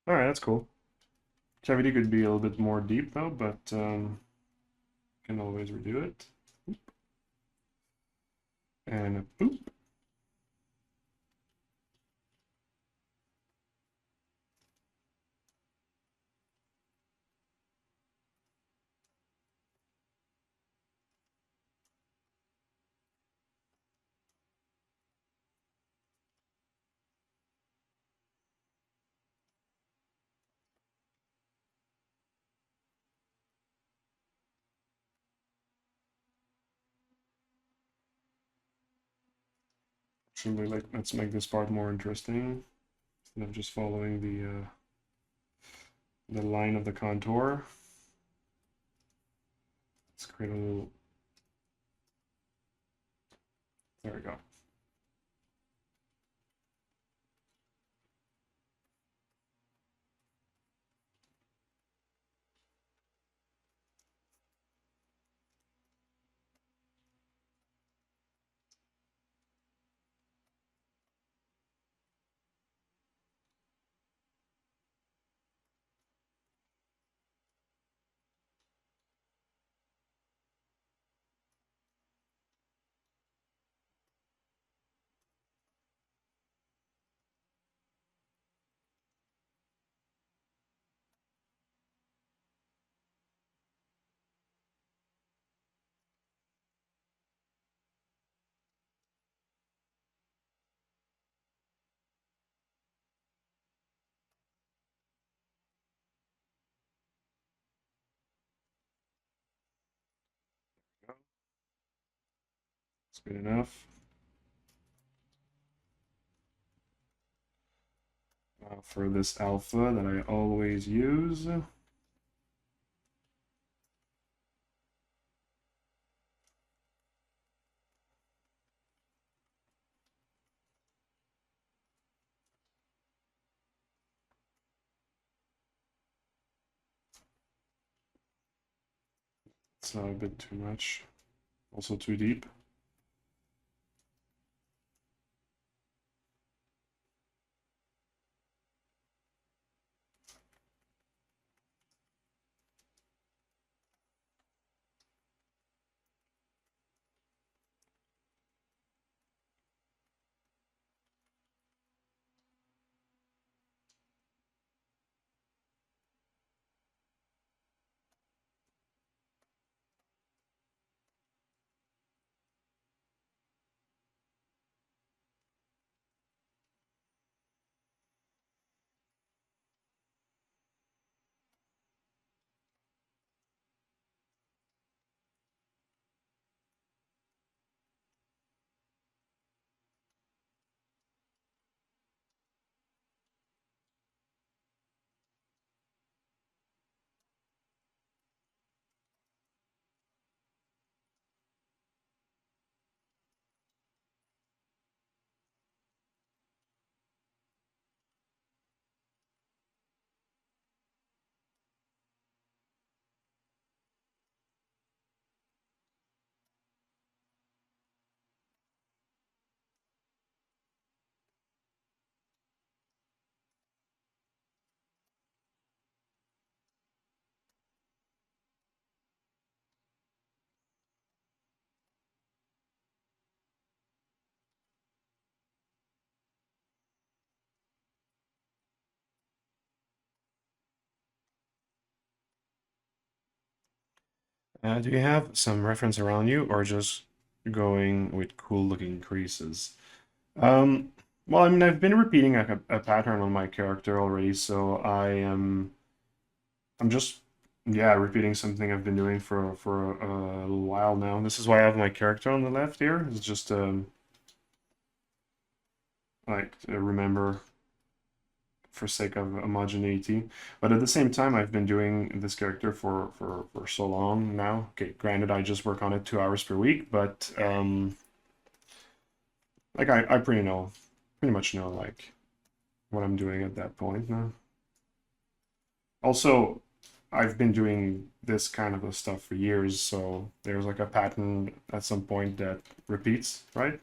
All right, that's cool. Cavity could be a little bit more deep though, but can always redo it. And a boop. Actually, like, let's make this part more interesting instead of just following the line of the contour. Let's create a little. There we go. Good enough. For this alpha that I always use. It's a bit too much. Also too deep. Do you have some reference around you or just going with cool looking creases? Um, well, I mean, I've been repeating a pattern on my character already, so I'm just, yeah, repeating something I've been doing for a little while now. This is why I have my character on the left here. It's just, like, to remember for sake of homogeneity. But at the same time, I've been doing this character for so long now. Okay, granted, I just work on it 2 hours per week, but like I pretty much know like what I'm doing at that point now. Also, I've been doing this kind of a stuff for years, so there's like a pattern at some point that repeats, right?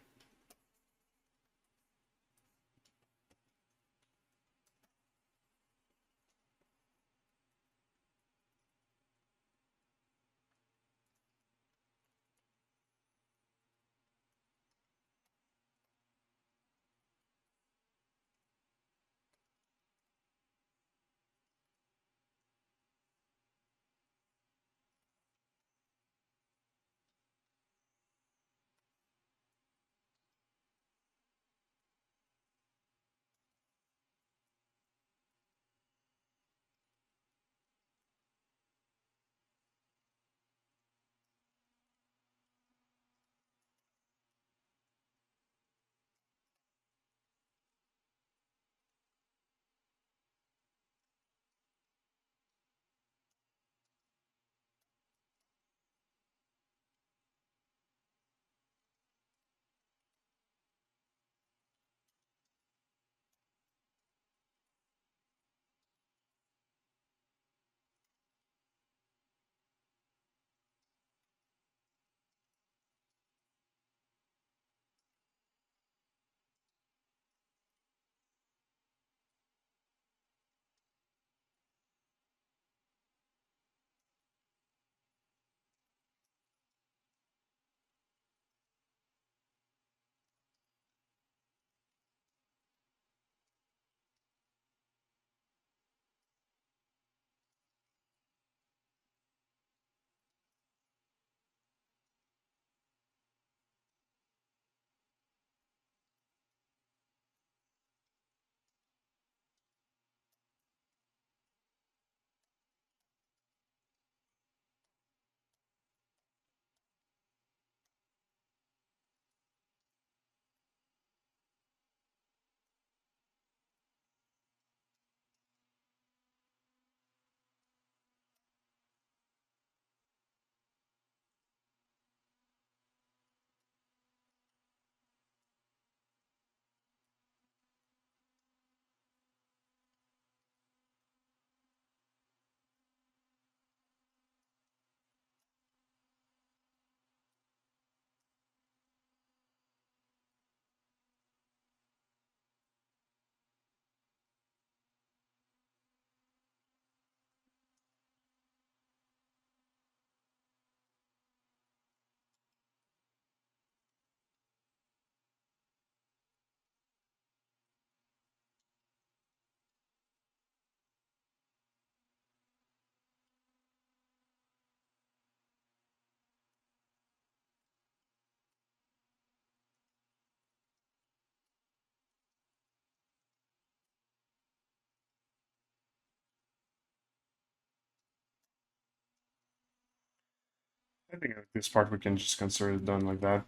I think this part we can just consider it done like that.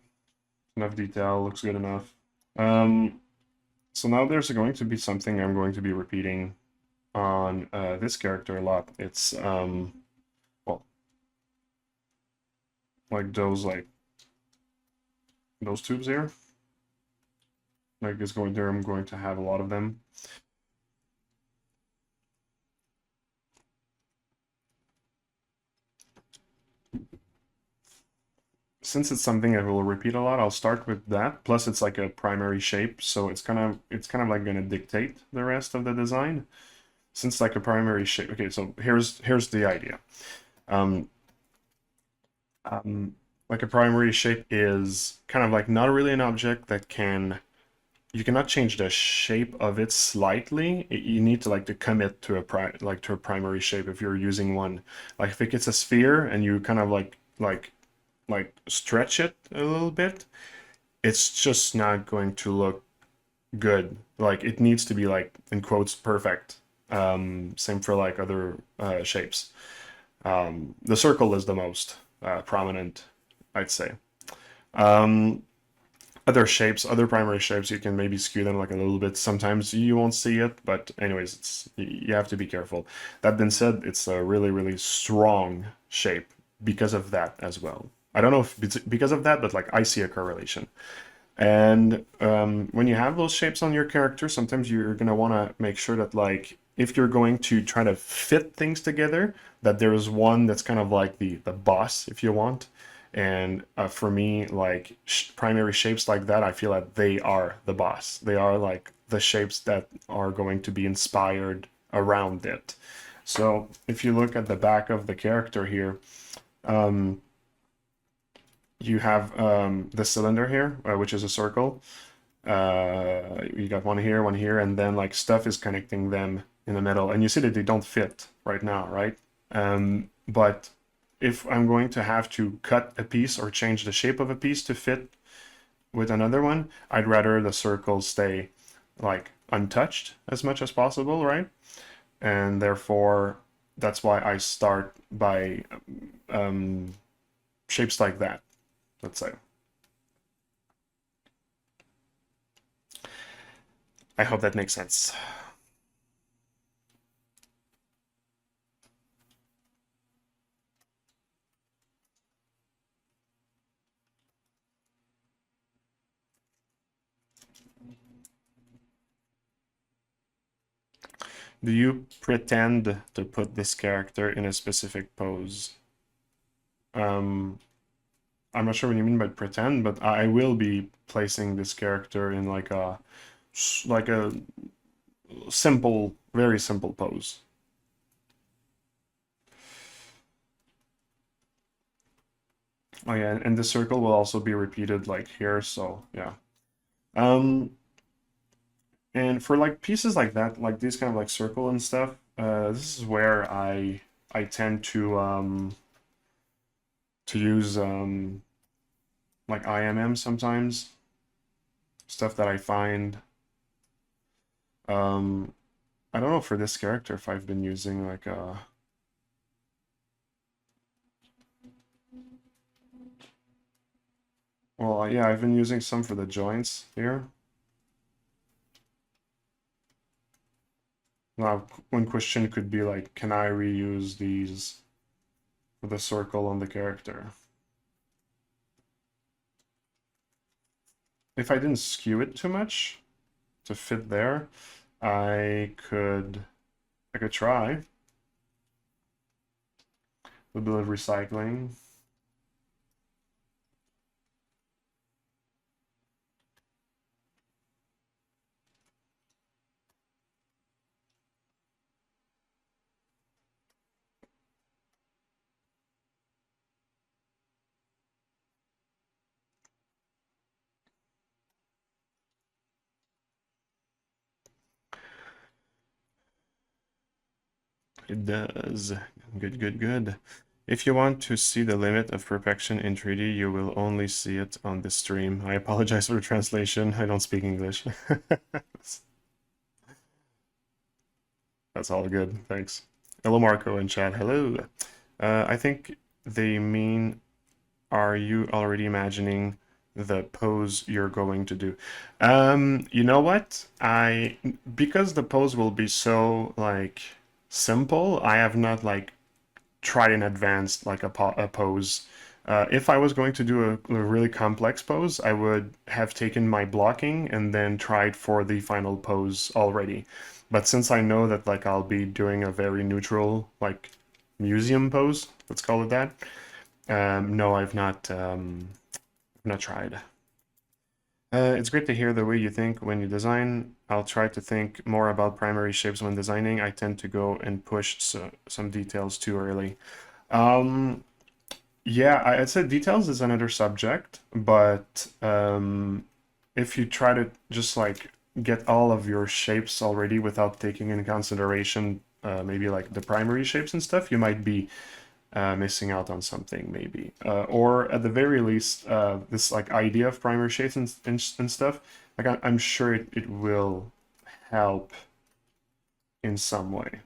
Enough detail, looks good enough. So now there's going to be something I'm going to be repeating on this character a lot. It's well, like those tubes here. Like it's going there, I'm going to have a lot of them. Since it's something I will repeat a lot, I'll start with that. Plus, it's like a primary shape, so it's kind of like going to dictate the rest of the design. Since like a primary shape. Okay, so here's the idea. Um, like a primary shape is kind of like not really an object that you cannot change the shape of it slightly. You need to like to commit to a primary shape if you're using one. Like if it's a sphere and you kind of like stretch it a little bit, it's just not going to look good. Like it needs to be like in quotes perfect. Same for like other shapes. The circle is the most prominent, I'd say. Um, Other shapes, other primary shapes, you can maybe skew them like a little bit. Sometimes you won't see it, but anyways, you have to be careful. That being said, it's a really, really strong shape because of that as well. I don't know if it's because of that, but like I see a correlation. And when you have those shapes on your character, sometimes you're gonna want to make sure that like if you're going to try to fit things together, that there's one that's kind of like the boss, if you want. And for me, like primary shapes like that, I feel that they are the boss. They are like the shapes that are going to be inspired around it. So if you look at the back of the character here, um, you have the cylinder here, which is a circle. You got one here, and then like stuff is connecting them in the middle. And you see that they don't fit right now, right? But if I'm going to have to cut a piece or change the shape of a piece to fit with another one, I'd rather the circles stay like untouched as much as possible, right? And therefore, that's why I start by shapes like that, let's say. I hope that makes sense. Do you pretend to put this character in a specific pose? Um, I'm not sure what you mean by pretend, but I will be placing this character in like a simple, very simple pose. Oh yeah, and the circle will also be repeated like here, so yeah. Um, and for like pieces like that, like these kind of like circle and stuff, this is where I tend to use like IMM sometimes, stuff that I find. Um, I don't know for this character if I've been using like a. Well, yeah, I've been using some for the joints here. Now, one question could be like, can I reuse these for the circle on the character? If I didn't skew it too much to fit there, I could try a bit of recycling. It does. Good, good, good. If you want to see the limit of perfection in 3D, you will only see it on this stream. I apologize for the translation. I don't speak English. That's all good. Thanks. Hello, Marco and Chad. Hello. I think they mean are you already imagining the pose you're going to do? You know what? Because the pose will be so like simple, I have not like tried in advance like a pose. If I was going to do a really complex pose, I would have taken my blocking and then tried for the final pose already. But since I know that like I'll be doing a very neutral like museum pose, let's call it that. No, I've not tried. It's great to hear the way you think when you design. I'll try to think more about primary shapes when designing. I tend to go and push some details too early. Um, yeah, I'd say details is another subject, but if you try to just like get all of your shapes already without taking into consideration maybe like the primary shapes and stuff, you might be missing out on something maybe. Or at the very least, this like idea of primary shapes and stuff, like I'm sure it will help in some way.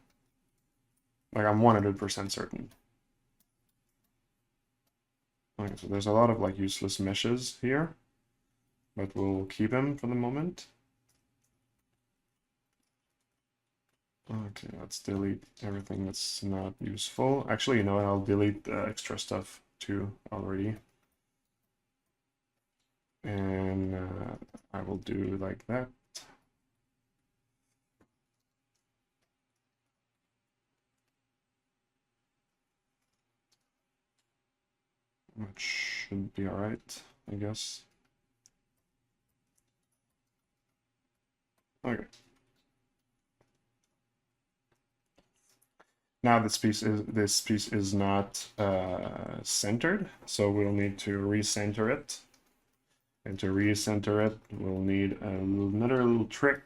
Like I'm 100% certain. Okay, so there's a lot of like useless meshes here, but we'll keep them for the moment. Okay, let's delete everything that's not useful. Actually, you know what? I'll delete the extra stuff too already. And I will do like that. Which should be alright, I guess. Okay. Now this piece is not centered, so we'll need to recenter it. And to recenter it, we'll need another little trick.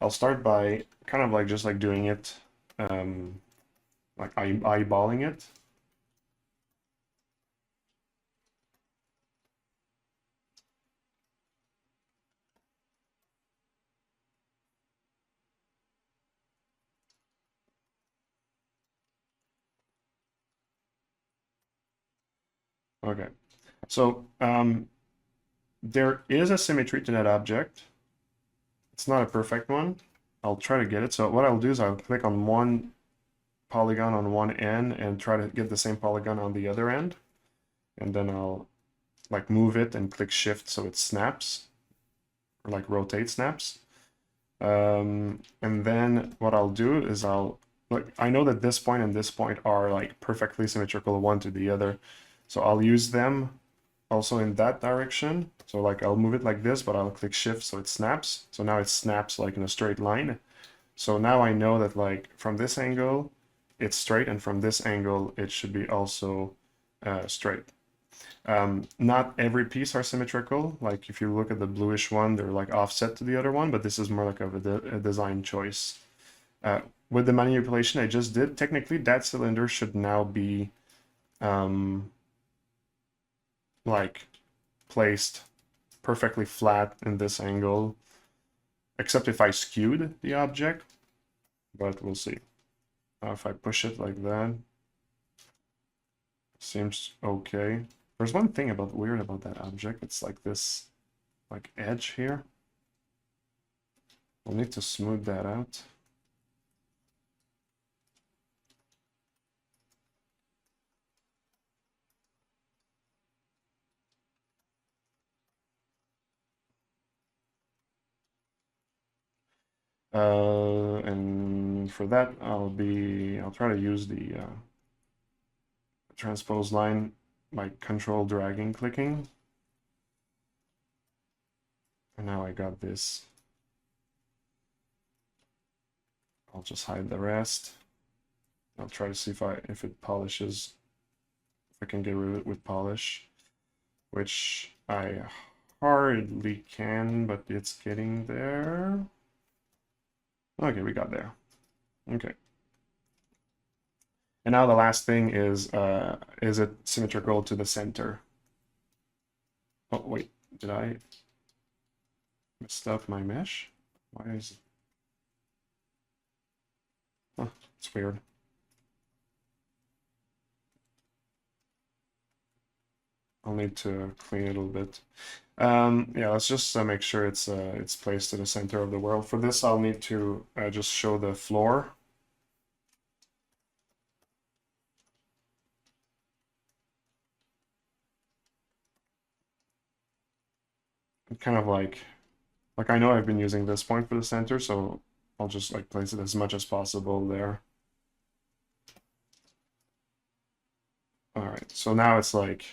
I'll start by kind of like just like doing it, like eyeballing it. Okay, so there is a symmetry to that object. It's not a perfect one. I'll try to get it. So what I'll do is I'll click on one polygon on one end and try to get the same polygon on the other end. And then I'll like move it and click shift so it snaps, or like rotate snaps. And then what I'll do is I know that this point and this point are like perfectly symmetrical one to the other. So I'll use them also in that direction. So like I'll move it like this, but I'll click shift so it snaps. So now it snaps like in a straight line. So now I know that like from this angle, it's straight, and from this angle, it should be also straight. Not every piece are symmetrical. Like if you look at the bluish one, they're like offset to the other one, but this is more like a design choice. With the manipulation I just did, technically that cylinder should now be like placed perfectly flat in this angle, except if I skewed the object, but we'll see. If I push it like that, seems okay. There's one thing weird about that object. It's like this like edge here. We'll need to smooth that out. And for that, I'll try to use the transpose line by control dragging clicking. And now I got this. I'll just hide the rest. I'll try to see if it polishes, if I can get rid of it with polish, which I hardly can, but it's getting there. Okay, we got there. Okay. And now the last thing is it symmetrical to the center? Oh, wait, did I messed up my mesh? Why is it? Oh, it's weird. I'll need to clean it a little bit. Yeah, let's just make sure it's placed in the center of the world. For this, I'll need to just show the floor. Kind of like I know I've been using this point for the center, so I'll just like place it as much as possible there. All right, so now it's like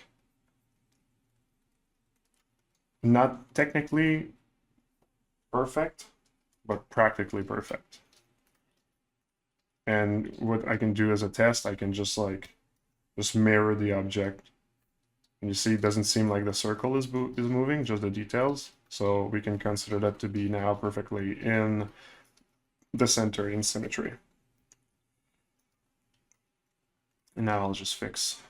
not technically perfect, but practically perfect. And what I can do as a test, I can just like just mirror the object. And you see it doesn't seem like the circle is moving, just the details. So we can consider that to be now perfectly in the center in symmetry. And now I'll just fix.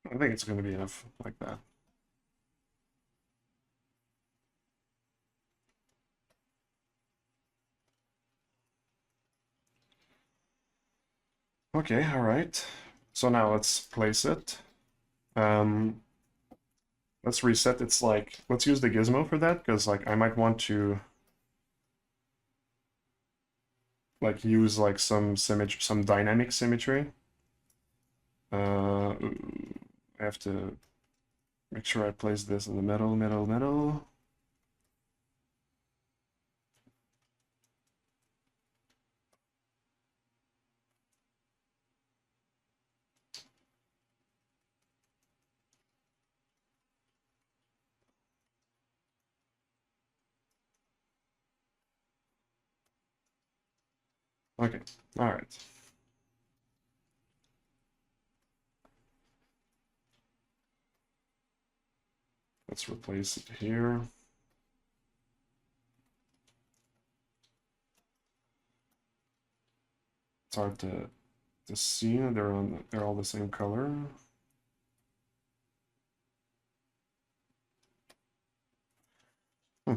I think it's going to be enough like that. Okay, all right. So now let's place it. Let's reset. It's like, let's use the gizmo for that, because like I might want to like use like some symmetry, some dynamic symmetry. I have to make sure I place this in the middle, middle, middle. Okay, all right. Let's replace it here. It's hard to see. They're all the same color. Hmm.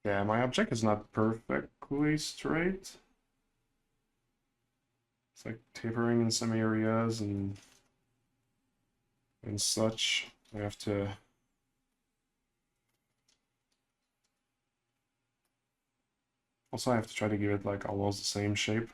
Yeah, my object is not perfectly straight. It's like tapering in some areas and such. I have to also I have to try to give it like almost the same shape.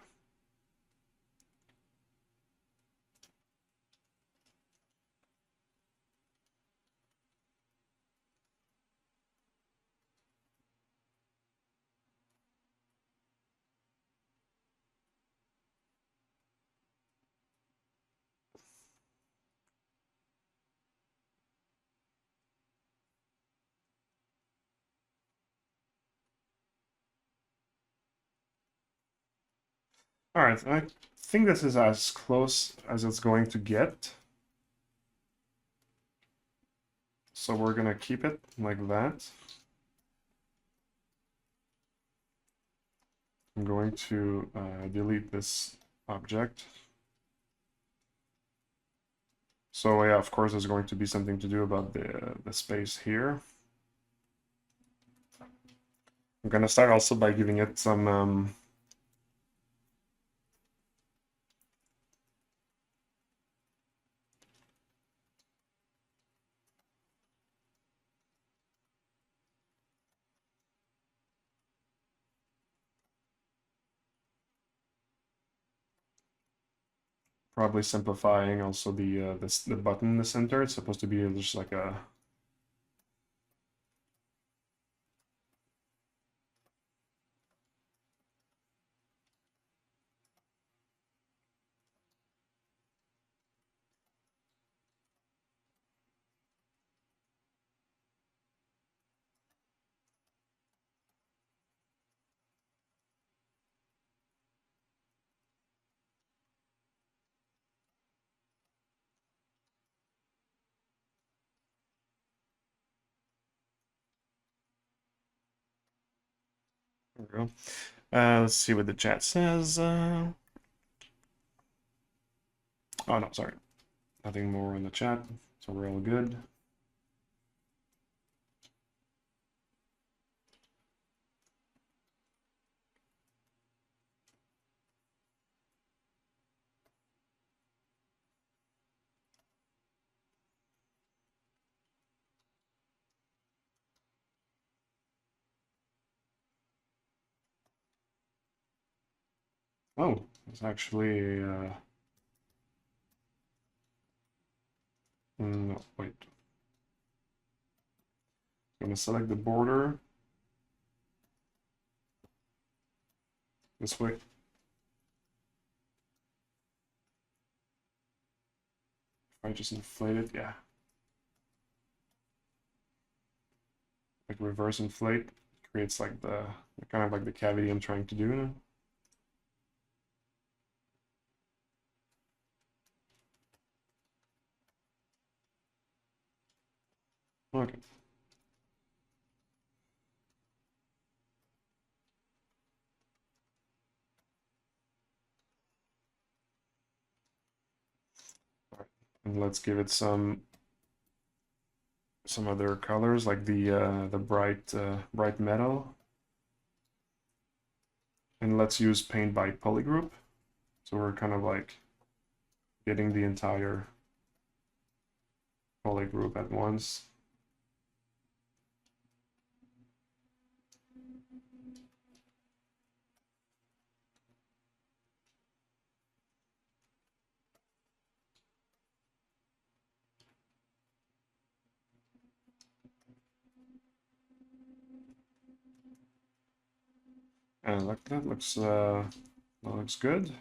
All right, I think this is as close as it's going to get. So we're gonna keep it like that. I'm going to delete this object. So yeah, of course, there's going to be something to do about the space here. I'm gonna start also by giving it some probably simplifying also the button in the center. It's supposed to be just like a we go. Let's see what the chat says. Oh no, sorry. Nothing more in the chat, so we're all good. Oh, it's actually no, wait. I'm gonna select the border this way. If I just inflate it, yeah. Like reverse inflate creates like the kind of like the cavity I'm trying to do now. Okay. All right. And let's give it some other colors like the bright metal. And let's use paint by polygroup. So we're kind of like getting the entire polygroup at once. And like that looks good.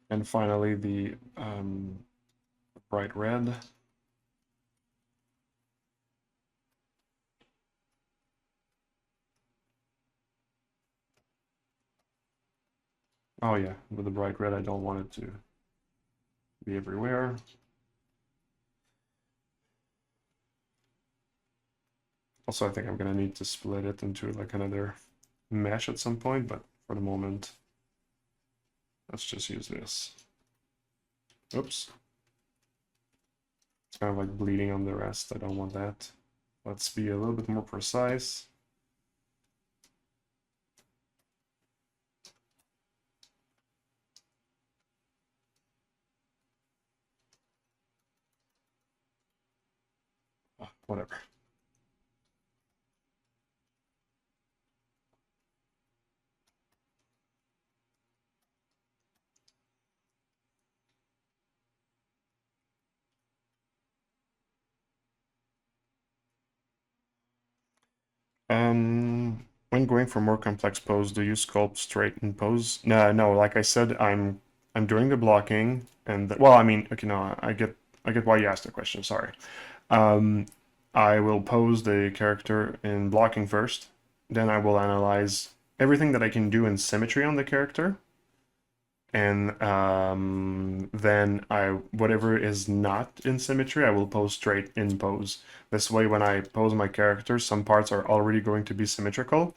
And finally the bright red. Oh yeah, with the bright red, I don't want it to be everywhere. Also, I think I'm gonna need to split it into like another mesh at some point, but for the moment, let's just use this. Oops. It's kind of like bleeding on the rest. I don't want that. Let's be a little bit more precise. Whatever. When going for more complex pose, do you sculpt straight in pose? No. Like I said, I'm doing the blocking, and well, I mean, okay, no, I get why you asked the question. Sorry. Um, I will pose the character in blocking first, then I will analyze everything that I can do in symmetry on the character, and then whatever is not in symmetry, I will pose straight in pose. This way, when I pose my character, some parts are already going to be symmetrical,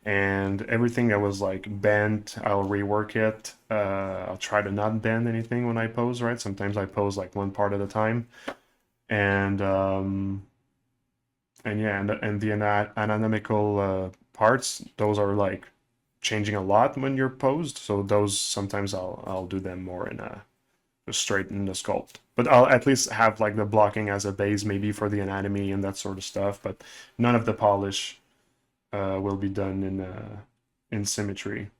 and everything that was like bent, I'll rework it. I'll try to not bend anything when I pose, right? Sometimes I pose like one part at a time, and yeah, and the anatomical parts, those are like changing a lot when you're posed. So those sometimes I'll do them more in a just straight in the sculpt. But I'll at least have like the blocking as a base, maybe for the anatomy and that sort of stuff. But none of the polish will be done in symmetry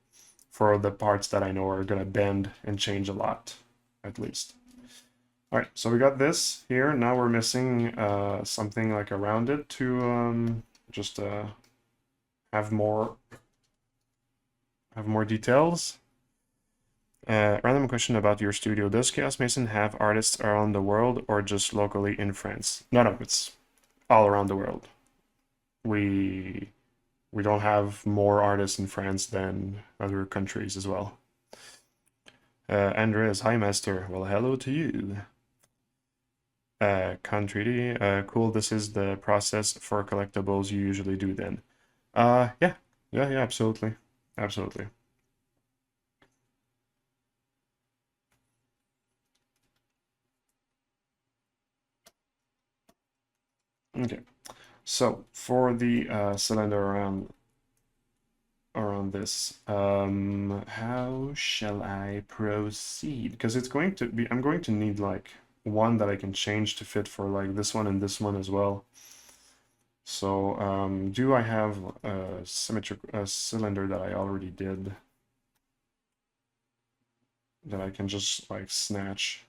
for the parts that I know are gonna bend and change a lot, at least. All right, so we got this here. Now we're missing something like around it to just have more details. Random question about your studio. Does Chaos Mason have artists around the world or just locally in France? No, it's all around the world. We don't have more artists in France than other countries as well. Andres, hi master. Well, hello to you. Con cool. This is the process for collectibles you usually do then. Yeah, yeah, absolutely, absolutely. Okay, so for the cylinder around this, how shall I proceed? Because it's going to be, I'm going to need like one that I can change to fit for like this one and this one as well. So, do I have a symmetric cylinder that I already did that I can just like snatch?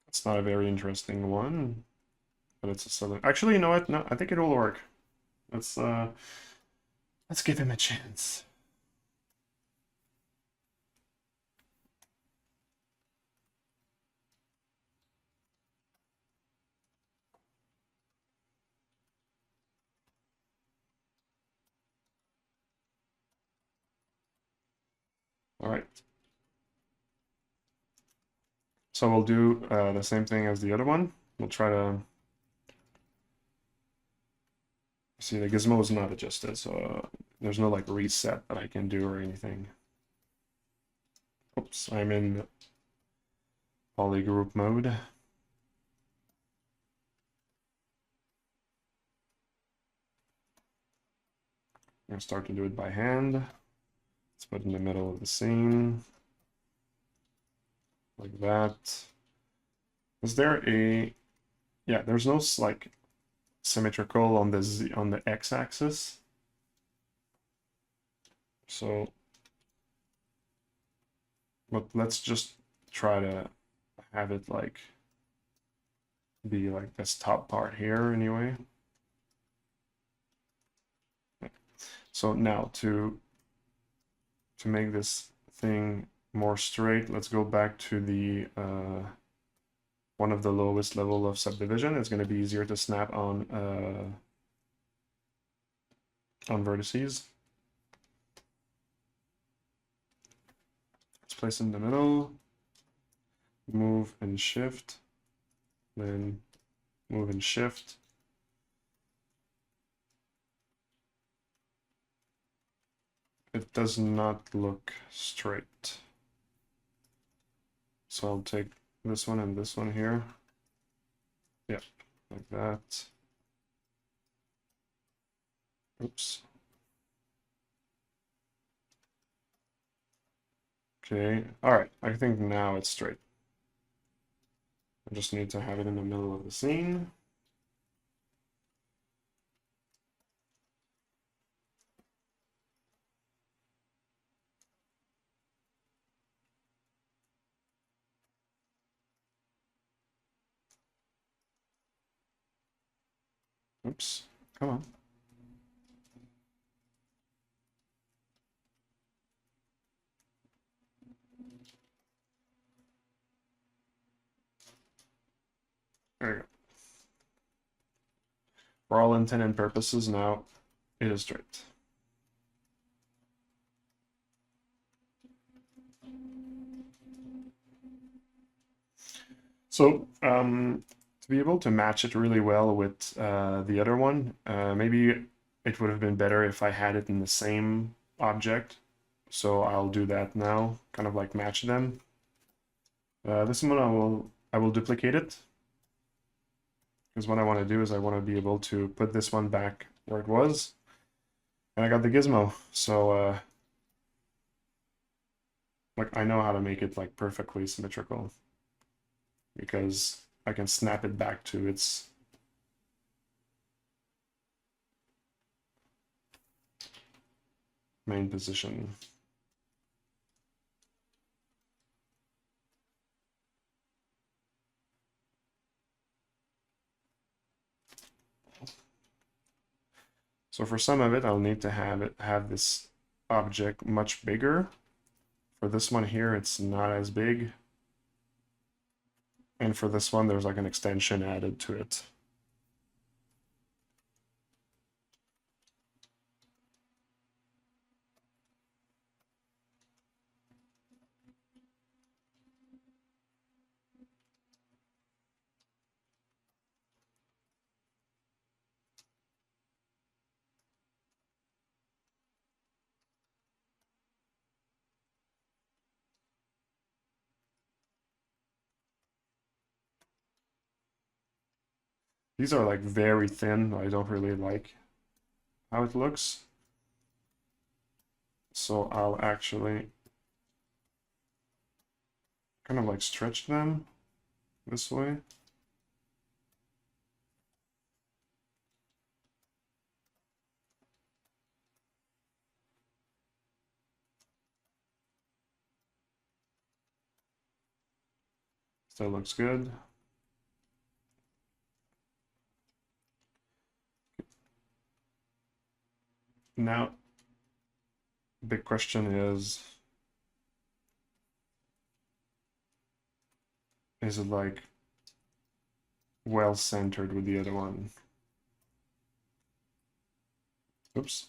It's not a very interesting one, but it's a cylinder. Actually, you know what? No, I think it'll work. Let's uh, let's give him a chance. All right. So we'll do the same thing as the other one. We'll try to see the gizmo is not adjusted, so there's no like reset that I can do or anything. Oops, I'm in polygroup mode. I'm gonna start to do it by hand. Let's put it in the middle of the scene. Like that. Is there a... Yeah, there's no like symmetrical on the on the x-axis. So, but let's just try to have it like be like this top part here anyway. So now to make this thing more straight, let's go back to the one of the lowest level of subdivision. It's going to be easier to snap on vertices. Let's place in the middle, move and shift, then move and shift. It does not look straight. So I'll take this one and this one here. Yeah, like that. Oops. Okay, all right, I think now it's straight. I just need to have it in the middle of the scene. Oops, come on. There you go. For all intent and purposes, now it is straight. So to be able to match it really well with the other one, maybe it would have been better if I had it in the same object. So I'll do that now, kind of like match them. This one I will duplicate it, because what I want to do is I want to be able to put this one back where it was. And I got the gizmo, so like I know how to make it like perfectly symmetrical, because I can snap it back to its main position. So for some of it, I'll need to have this object much bigger. For this one here, it's not as big. And for this one, there's like an extension added to it. These are like very thin. I don't really like how it looks. So I'll actually kind of like stretch them this way. Still looks good. Now, big question is it like well centered with the other one? Oops.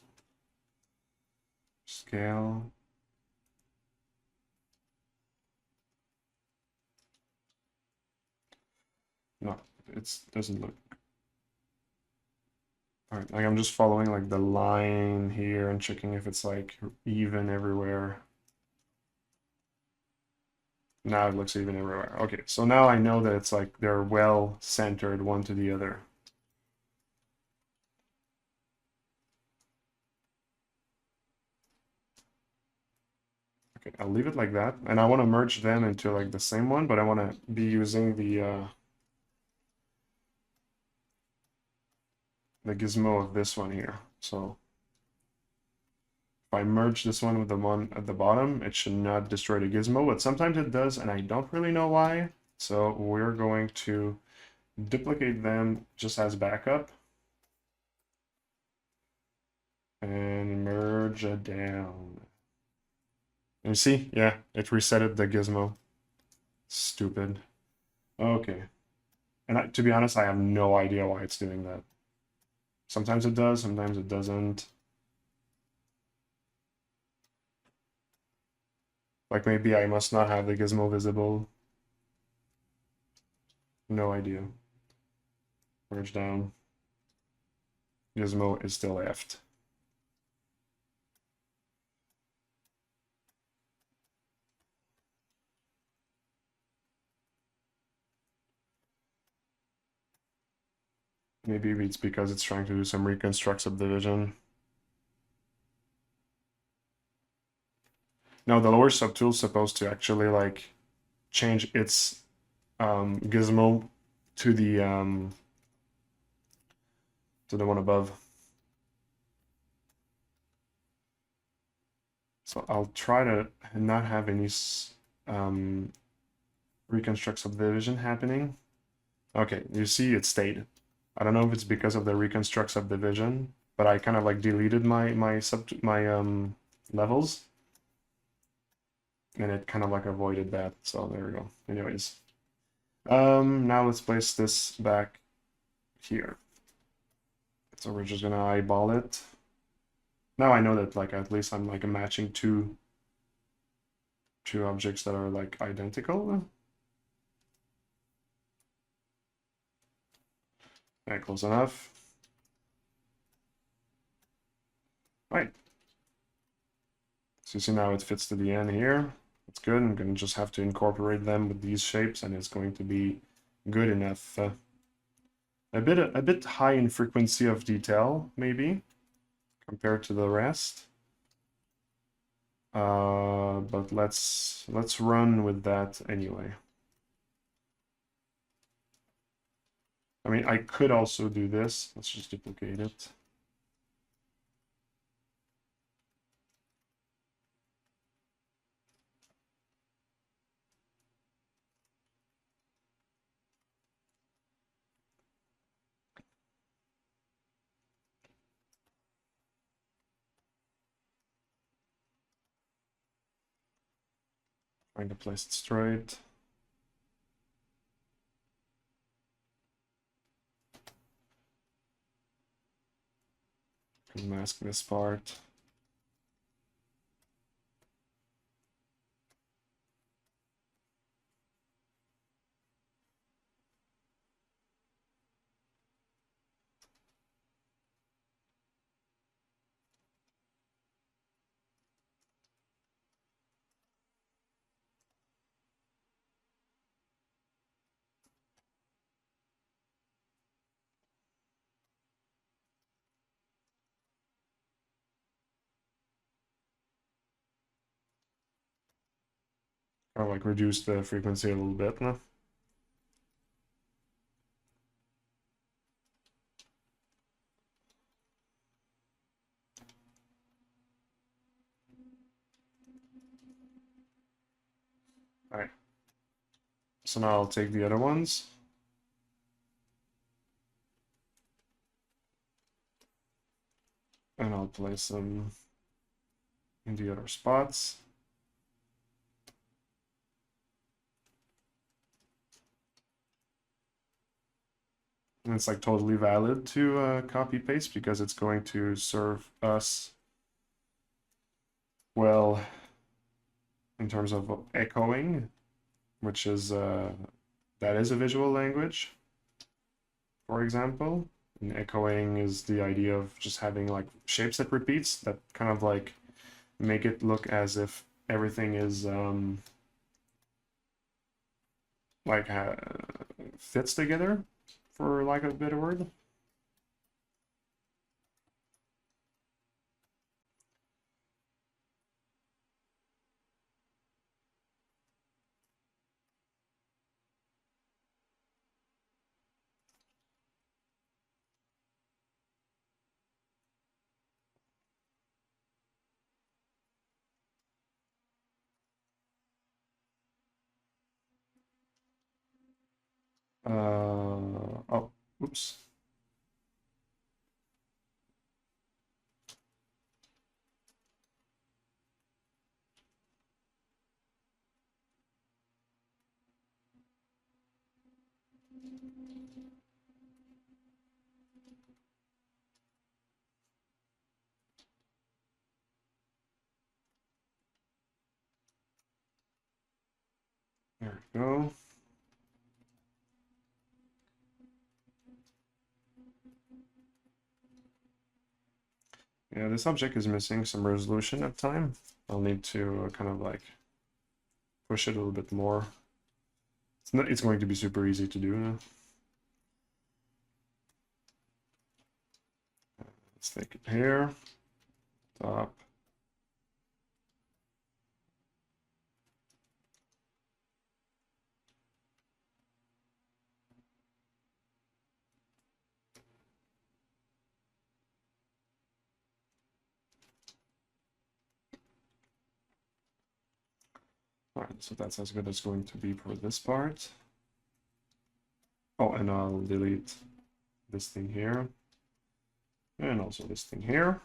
Scale. No, it doesn't look. All right, like I'm just following like the line here and checking if it's like even everywhere. Now it looks even everywhere. Okay, so now I know that it's like they're well centered one to the other. Okay, I'll leave it like that. And I want to merge them into like the same one, but I want to be using the gizmo of this one here. So if I merge this one with the one at the bottom, it should not destroy the gizmo, but sometimes it does, and I don't really know why. So we're going to duplicate them just as backup and merge it down. And you see, yeah, it resetted the gizmo. Stupid. Okay. And to be honest, I have no idea why it's doing that. Sometimes it does, sometimes it doesn't. Like maybe I must not have the gizmo visible. No idea. Merge down. Gizmo is still left. Maybe it's because it's trying to do some reconstruct subdivision. Now the lower subtool is supposed to actually like change its gizmo to the one above. So I'll try to not have any reconstruct subdivision happening. Okay, you see it stayed. I don't know if it's because of the reconstruct subdivision, but I kind of like deleted my levels, and it kind of like avoided that. So there we go. Anyways, now let's place this back here. So we're just gonna eyeball it. Now I know that like at least I'm like matching two objects that are like identical. Okay, close enough. Right. So you see now it fits to the end here. That's good. I'm going to just have to incorporate them with these shapes, and it's going to be good enough. A bit high in frequency of detail, maybe, compared to the rest. But let's run with that anyway. I mean, I could also do this. Let's just duplicate it. Trying to place it straight. Can mask this part. Kind of like reduce the frequency a little bit. No? All right. So now I'll take the other ones. And I'll place them in the other spots. And it's like totally valid to copy paste because it's going to serve us well in terms of echoing, which is that is a visual language, for example. And echoing is the idea of just having like shapes that repeats that kind of like make it look as if everything is like fits together, for lack of a better word. Oh, oops. There we go. Yeah, this object is missing some resolution at time. I'll need to kind of like push it a little bit more. It's going to be super easy to do now. Let's take it here, top. All right, so that's as good as going to be for this part. Oh, and I'll delete this thing here, and also this thing here.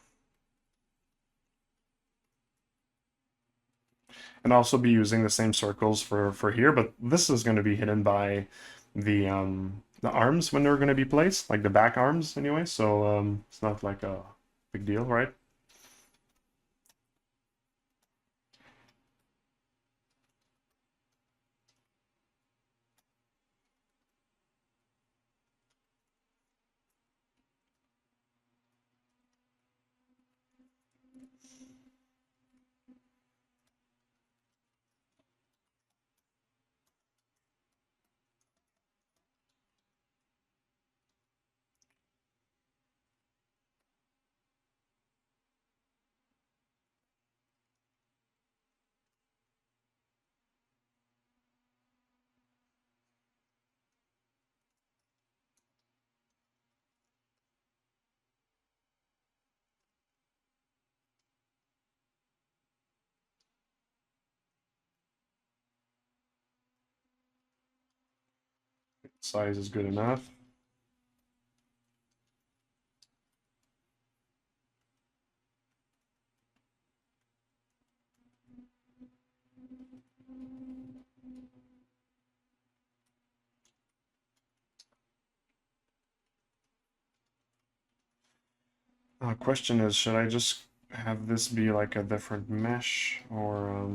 And I'll also be using the same circles for here, but this is going to be hidden by the arms when they're going to be placed, like the back arms anyway, so it's not like a big deal, right? Size is good enough. Question is, should I just have this be like a different mesh, or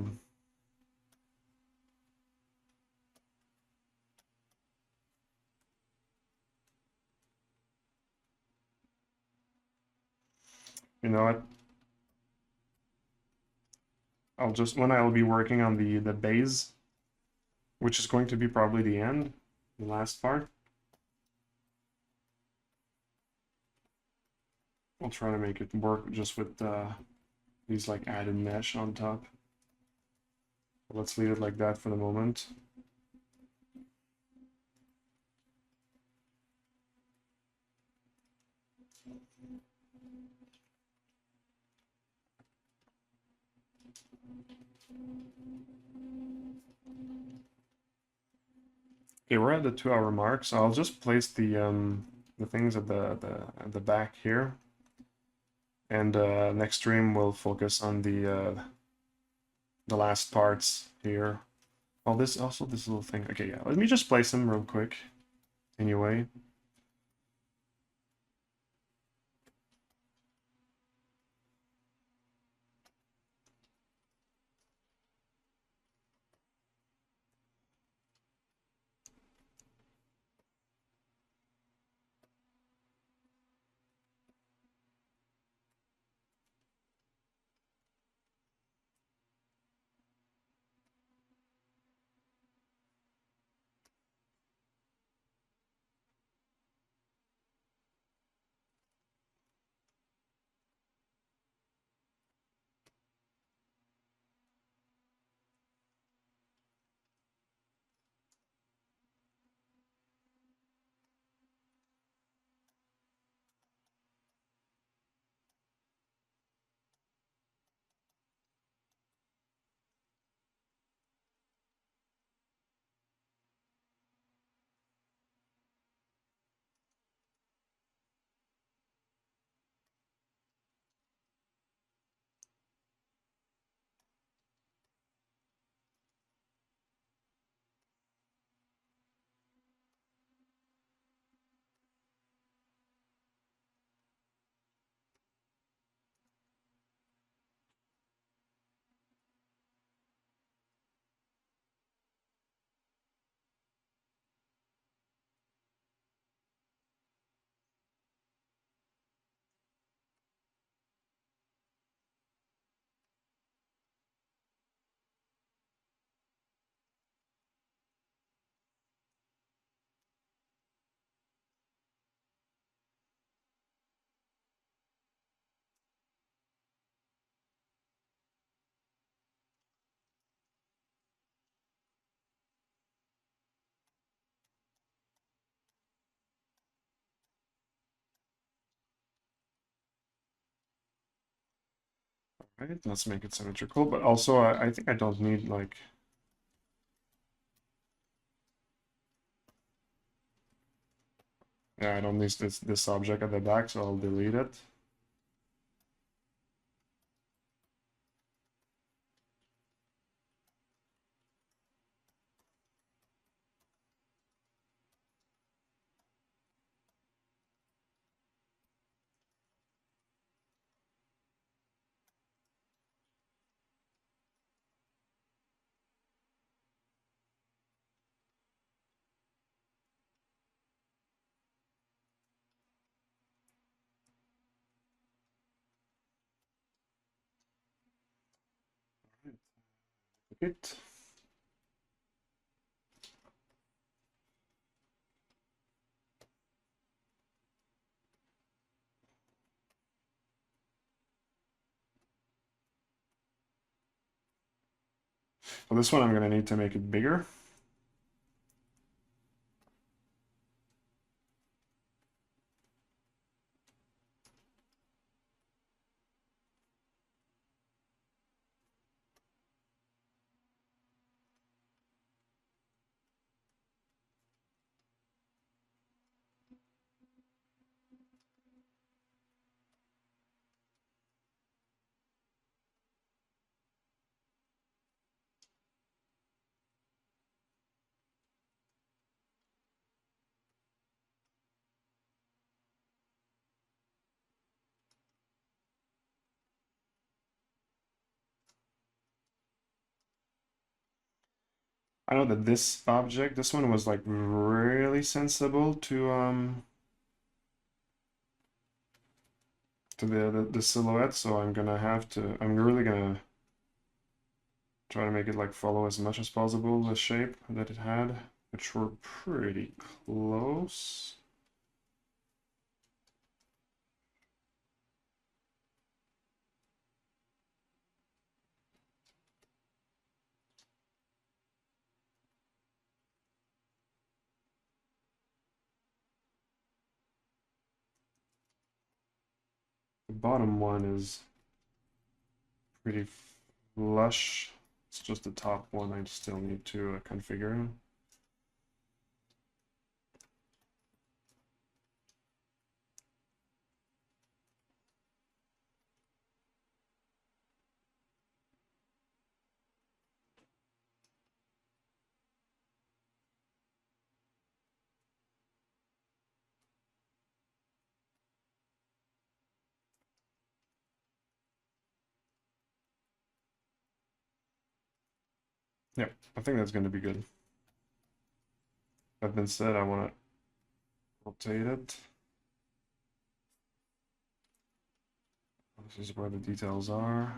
you know what? I'll just, when I'll be working on the base, which is going to be probably the end, the last part, I'll try to make it work just with these like added mesh on top. Let's leave it like that for the moment. Okay, we're at the 2 hour mark, so I'll just place the things at the back here, and next stream we'll focus on the last parts here. Oh, this also this little thing. Okay, yeah. Let me just place them real quick. Anyway. Right, let's make it symmetrical, but also I think I don't need like, yeah, I don't need this object at the back, so I'll delete it. It. Well, this one I'm gonna need to make it bigger. I know that this object, this one was like really sensible to the silhouette, so I'm really gonna try to make it like follow as much as possible the shape that it had, which were pretty close. The bottom one is pretty flush. It's just the top one I still need to configure. Yep, I think that's going to be good. That being said, I want to rotate it. This is where the details are.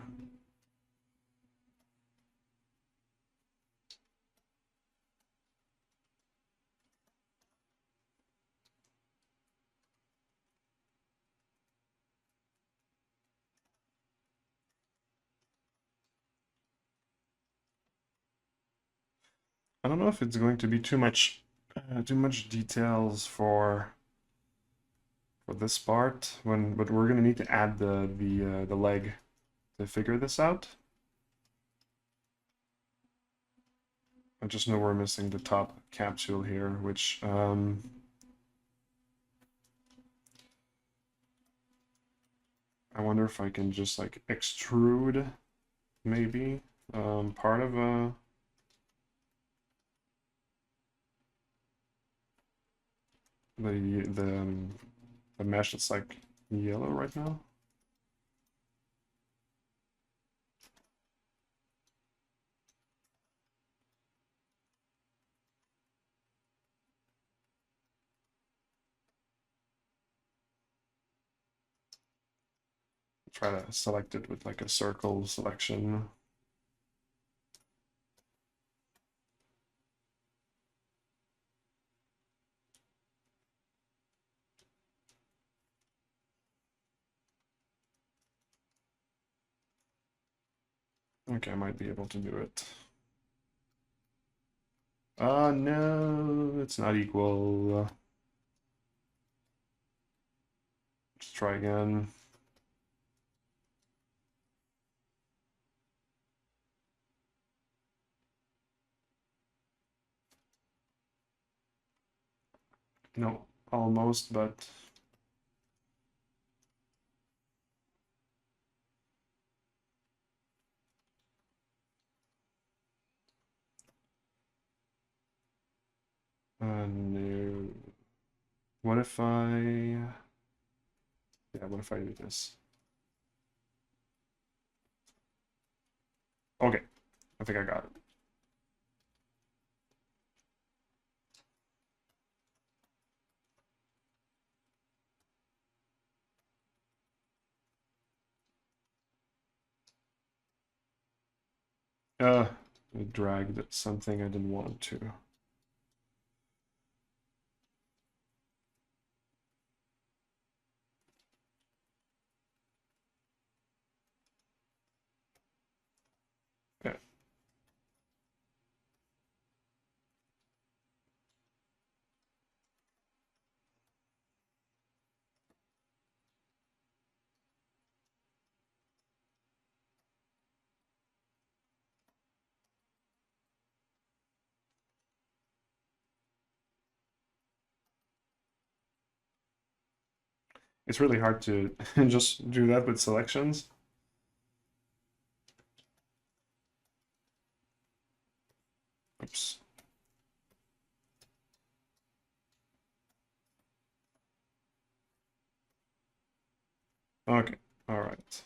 I don't know if it's going to be too much details for this part but we're gonna need to add the leg to figure this out. I just know we're missing the top capsule here, which I wonder if I can just like extrude maybe part of the mesh that's like yellow right now. Try to select it with like a circle selection. Okay, I might be able to do it. No, it's not equal. Let's try again. No, almost, but no. What if yeah, what if I do this? Okay, I think I got it. I dragged something I didn't want to. Yeah. It's really hard to just do that with selections. Oops. Okay, all right.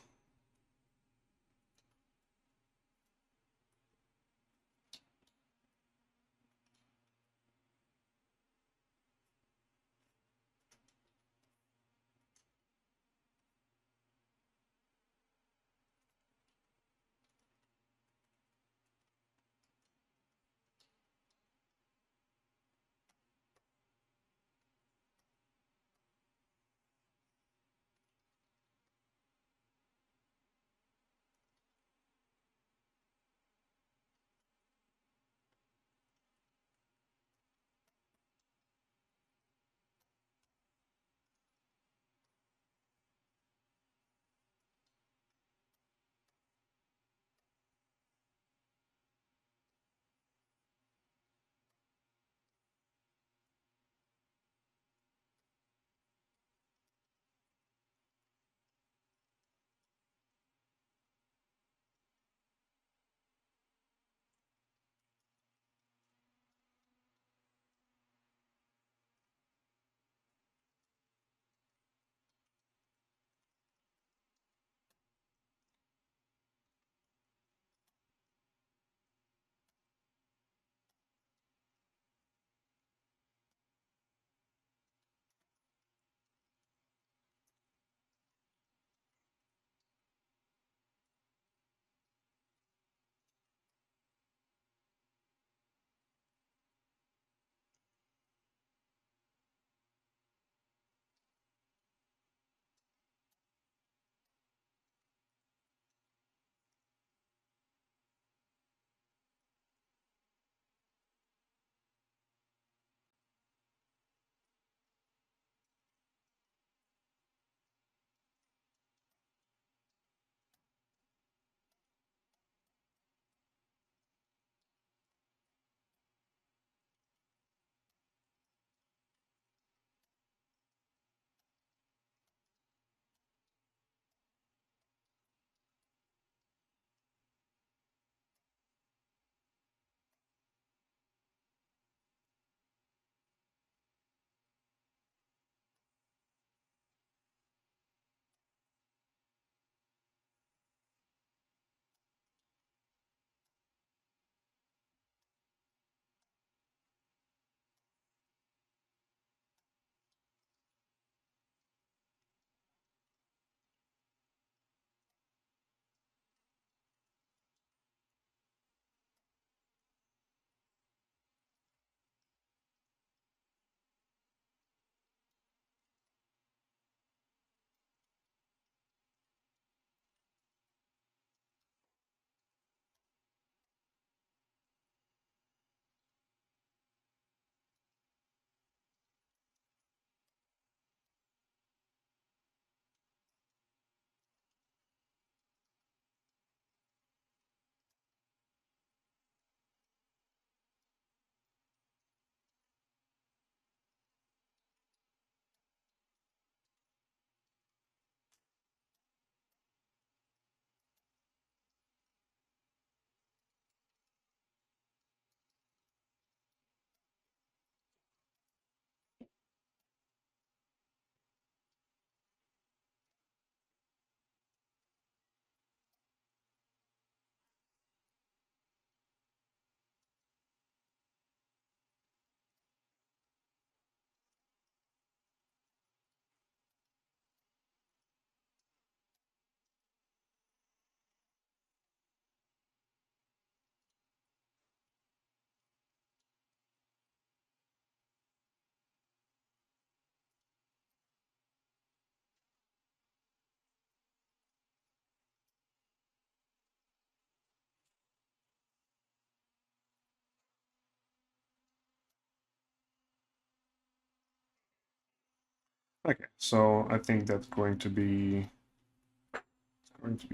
Okay, so I think that's going to be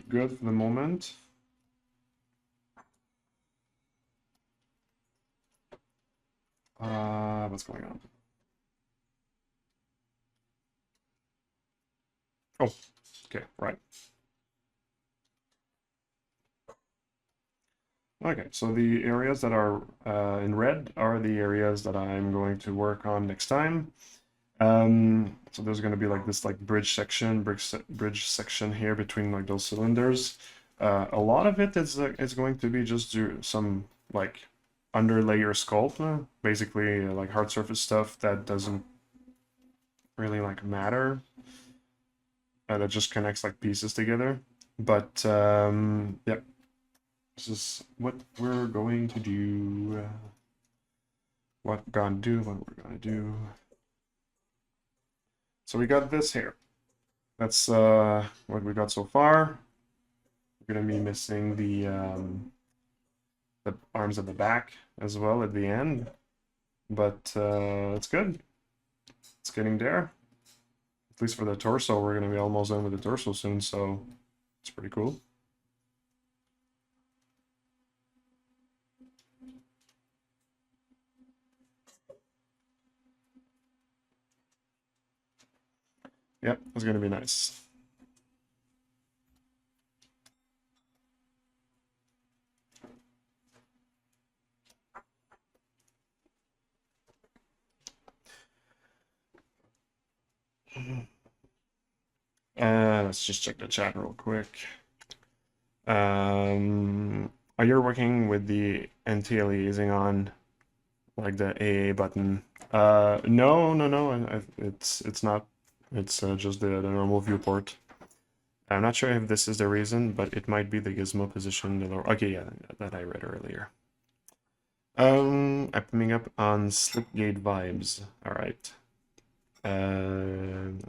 good for the moment. What's going on? Oh, okay, right. Okay, so the areas that are in red are the areas that I'm going to work on next time. So there's going to be like this like bridge section here between like those cylinders. A lot of it is going to be just do some like underlayer sculpt, basically like hard surface stuff that doesn't really like matter. That just connects like pieces together. But yeah, this is what we're going to do. What we're gonna do. What we're gonna do. So we got this here. That's what we got so far. We're gonna be missing the arms at the back as well at the end, but it's good. It's getting there. At least for the torso, we're gonna be almost done with the torso soon, so it's pretty cool. Yep, it's gonna be nice. Let's just check the chat real quick. Are you working with the anti-aliasing on, like the AA button? No, no, no. It's not. It's just the normal viewport. I'm not sure if this is the reason, but it might be the gizmo position. Okay, yeah, that I read earlier. I'm coming up on Slipgate vibes. All right.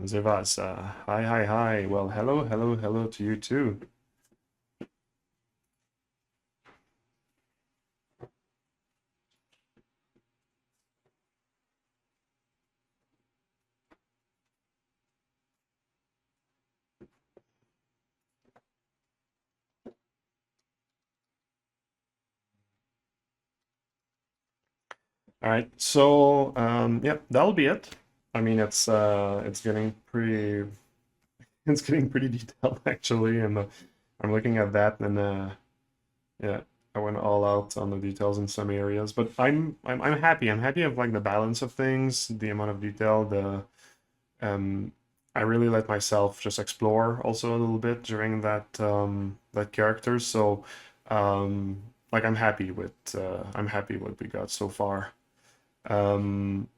Zevas, hi, hi, hi. Well, hello, hello, hello to you too. All right, so yep, that'll be it. I mean, it's getting pretty, it's getting pretty detailed actually, and I'm looking at that, and yeah, I went all out on the details in some areas, but I'm happy. I'm happy of like the balance of things, the amount of detail, the um, I really let myself just explore also a little bit during that character, so um, like I'm happy what we got so far. Um,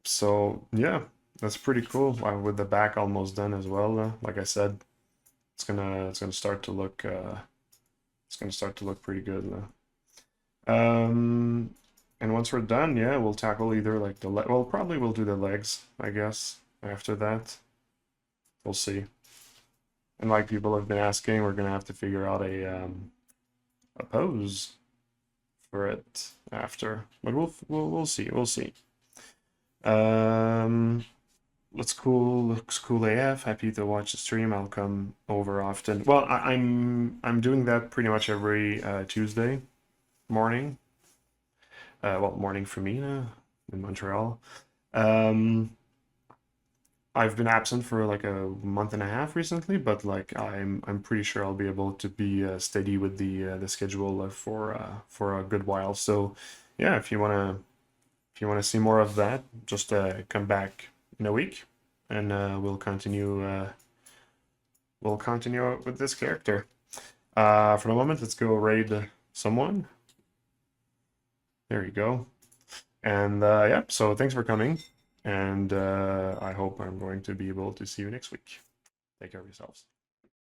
so yeah, that's pretty cool. With the back almost done as well. Like I said, it's gonna start to look pretty good. Um, and once we're done, yeah, we'll tackle either like the leg. Well, probably we'll do the legs, I guess. After that, we'll see. And like people have been asking, we're gonna have to figure out a pose for it after. But we'll see. We'll see. Um, looks cool AF. Happy to watch the stream. I'll come over often. Well, I'm doing that pretty much every Tuesday morning. Well, morning for me in Montreal. Um, I've been absent for like a month and a half recently, but like I'm pretty sure I'll be able to be steady with the schedule for a good while. So yeah, if you wanna see more of that, just come back in a week, and we'll continue with this character. For the moment, let's go raid someone. There you go. And yeah, so thanks for coming, and I hope I'm going to be able to see you next week. Take care of yourselves.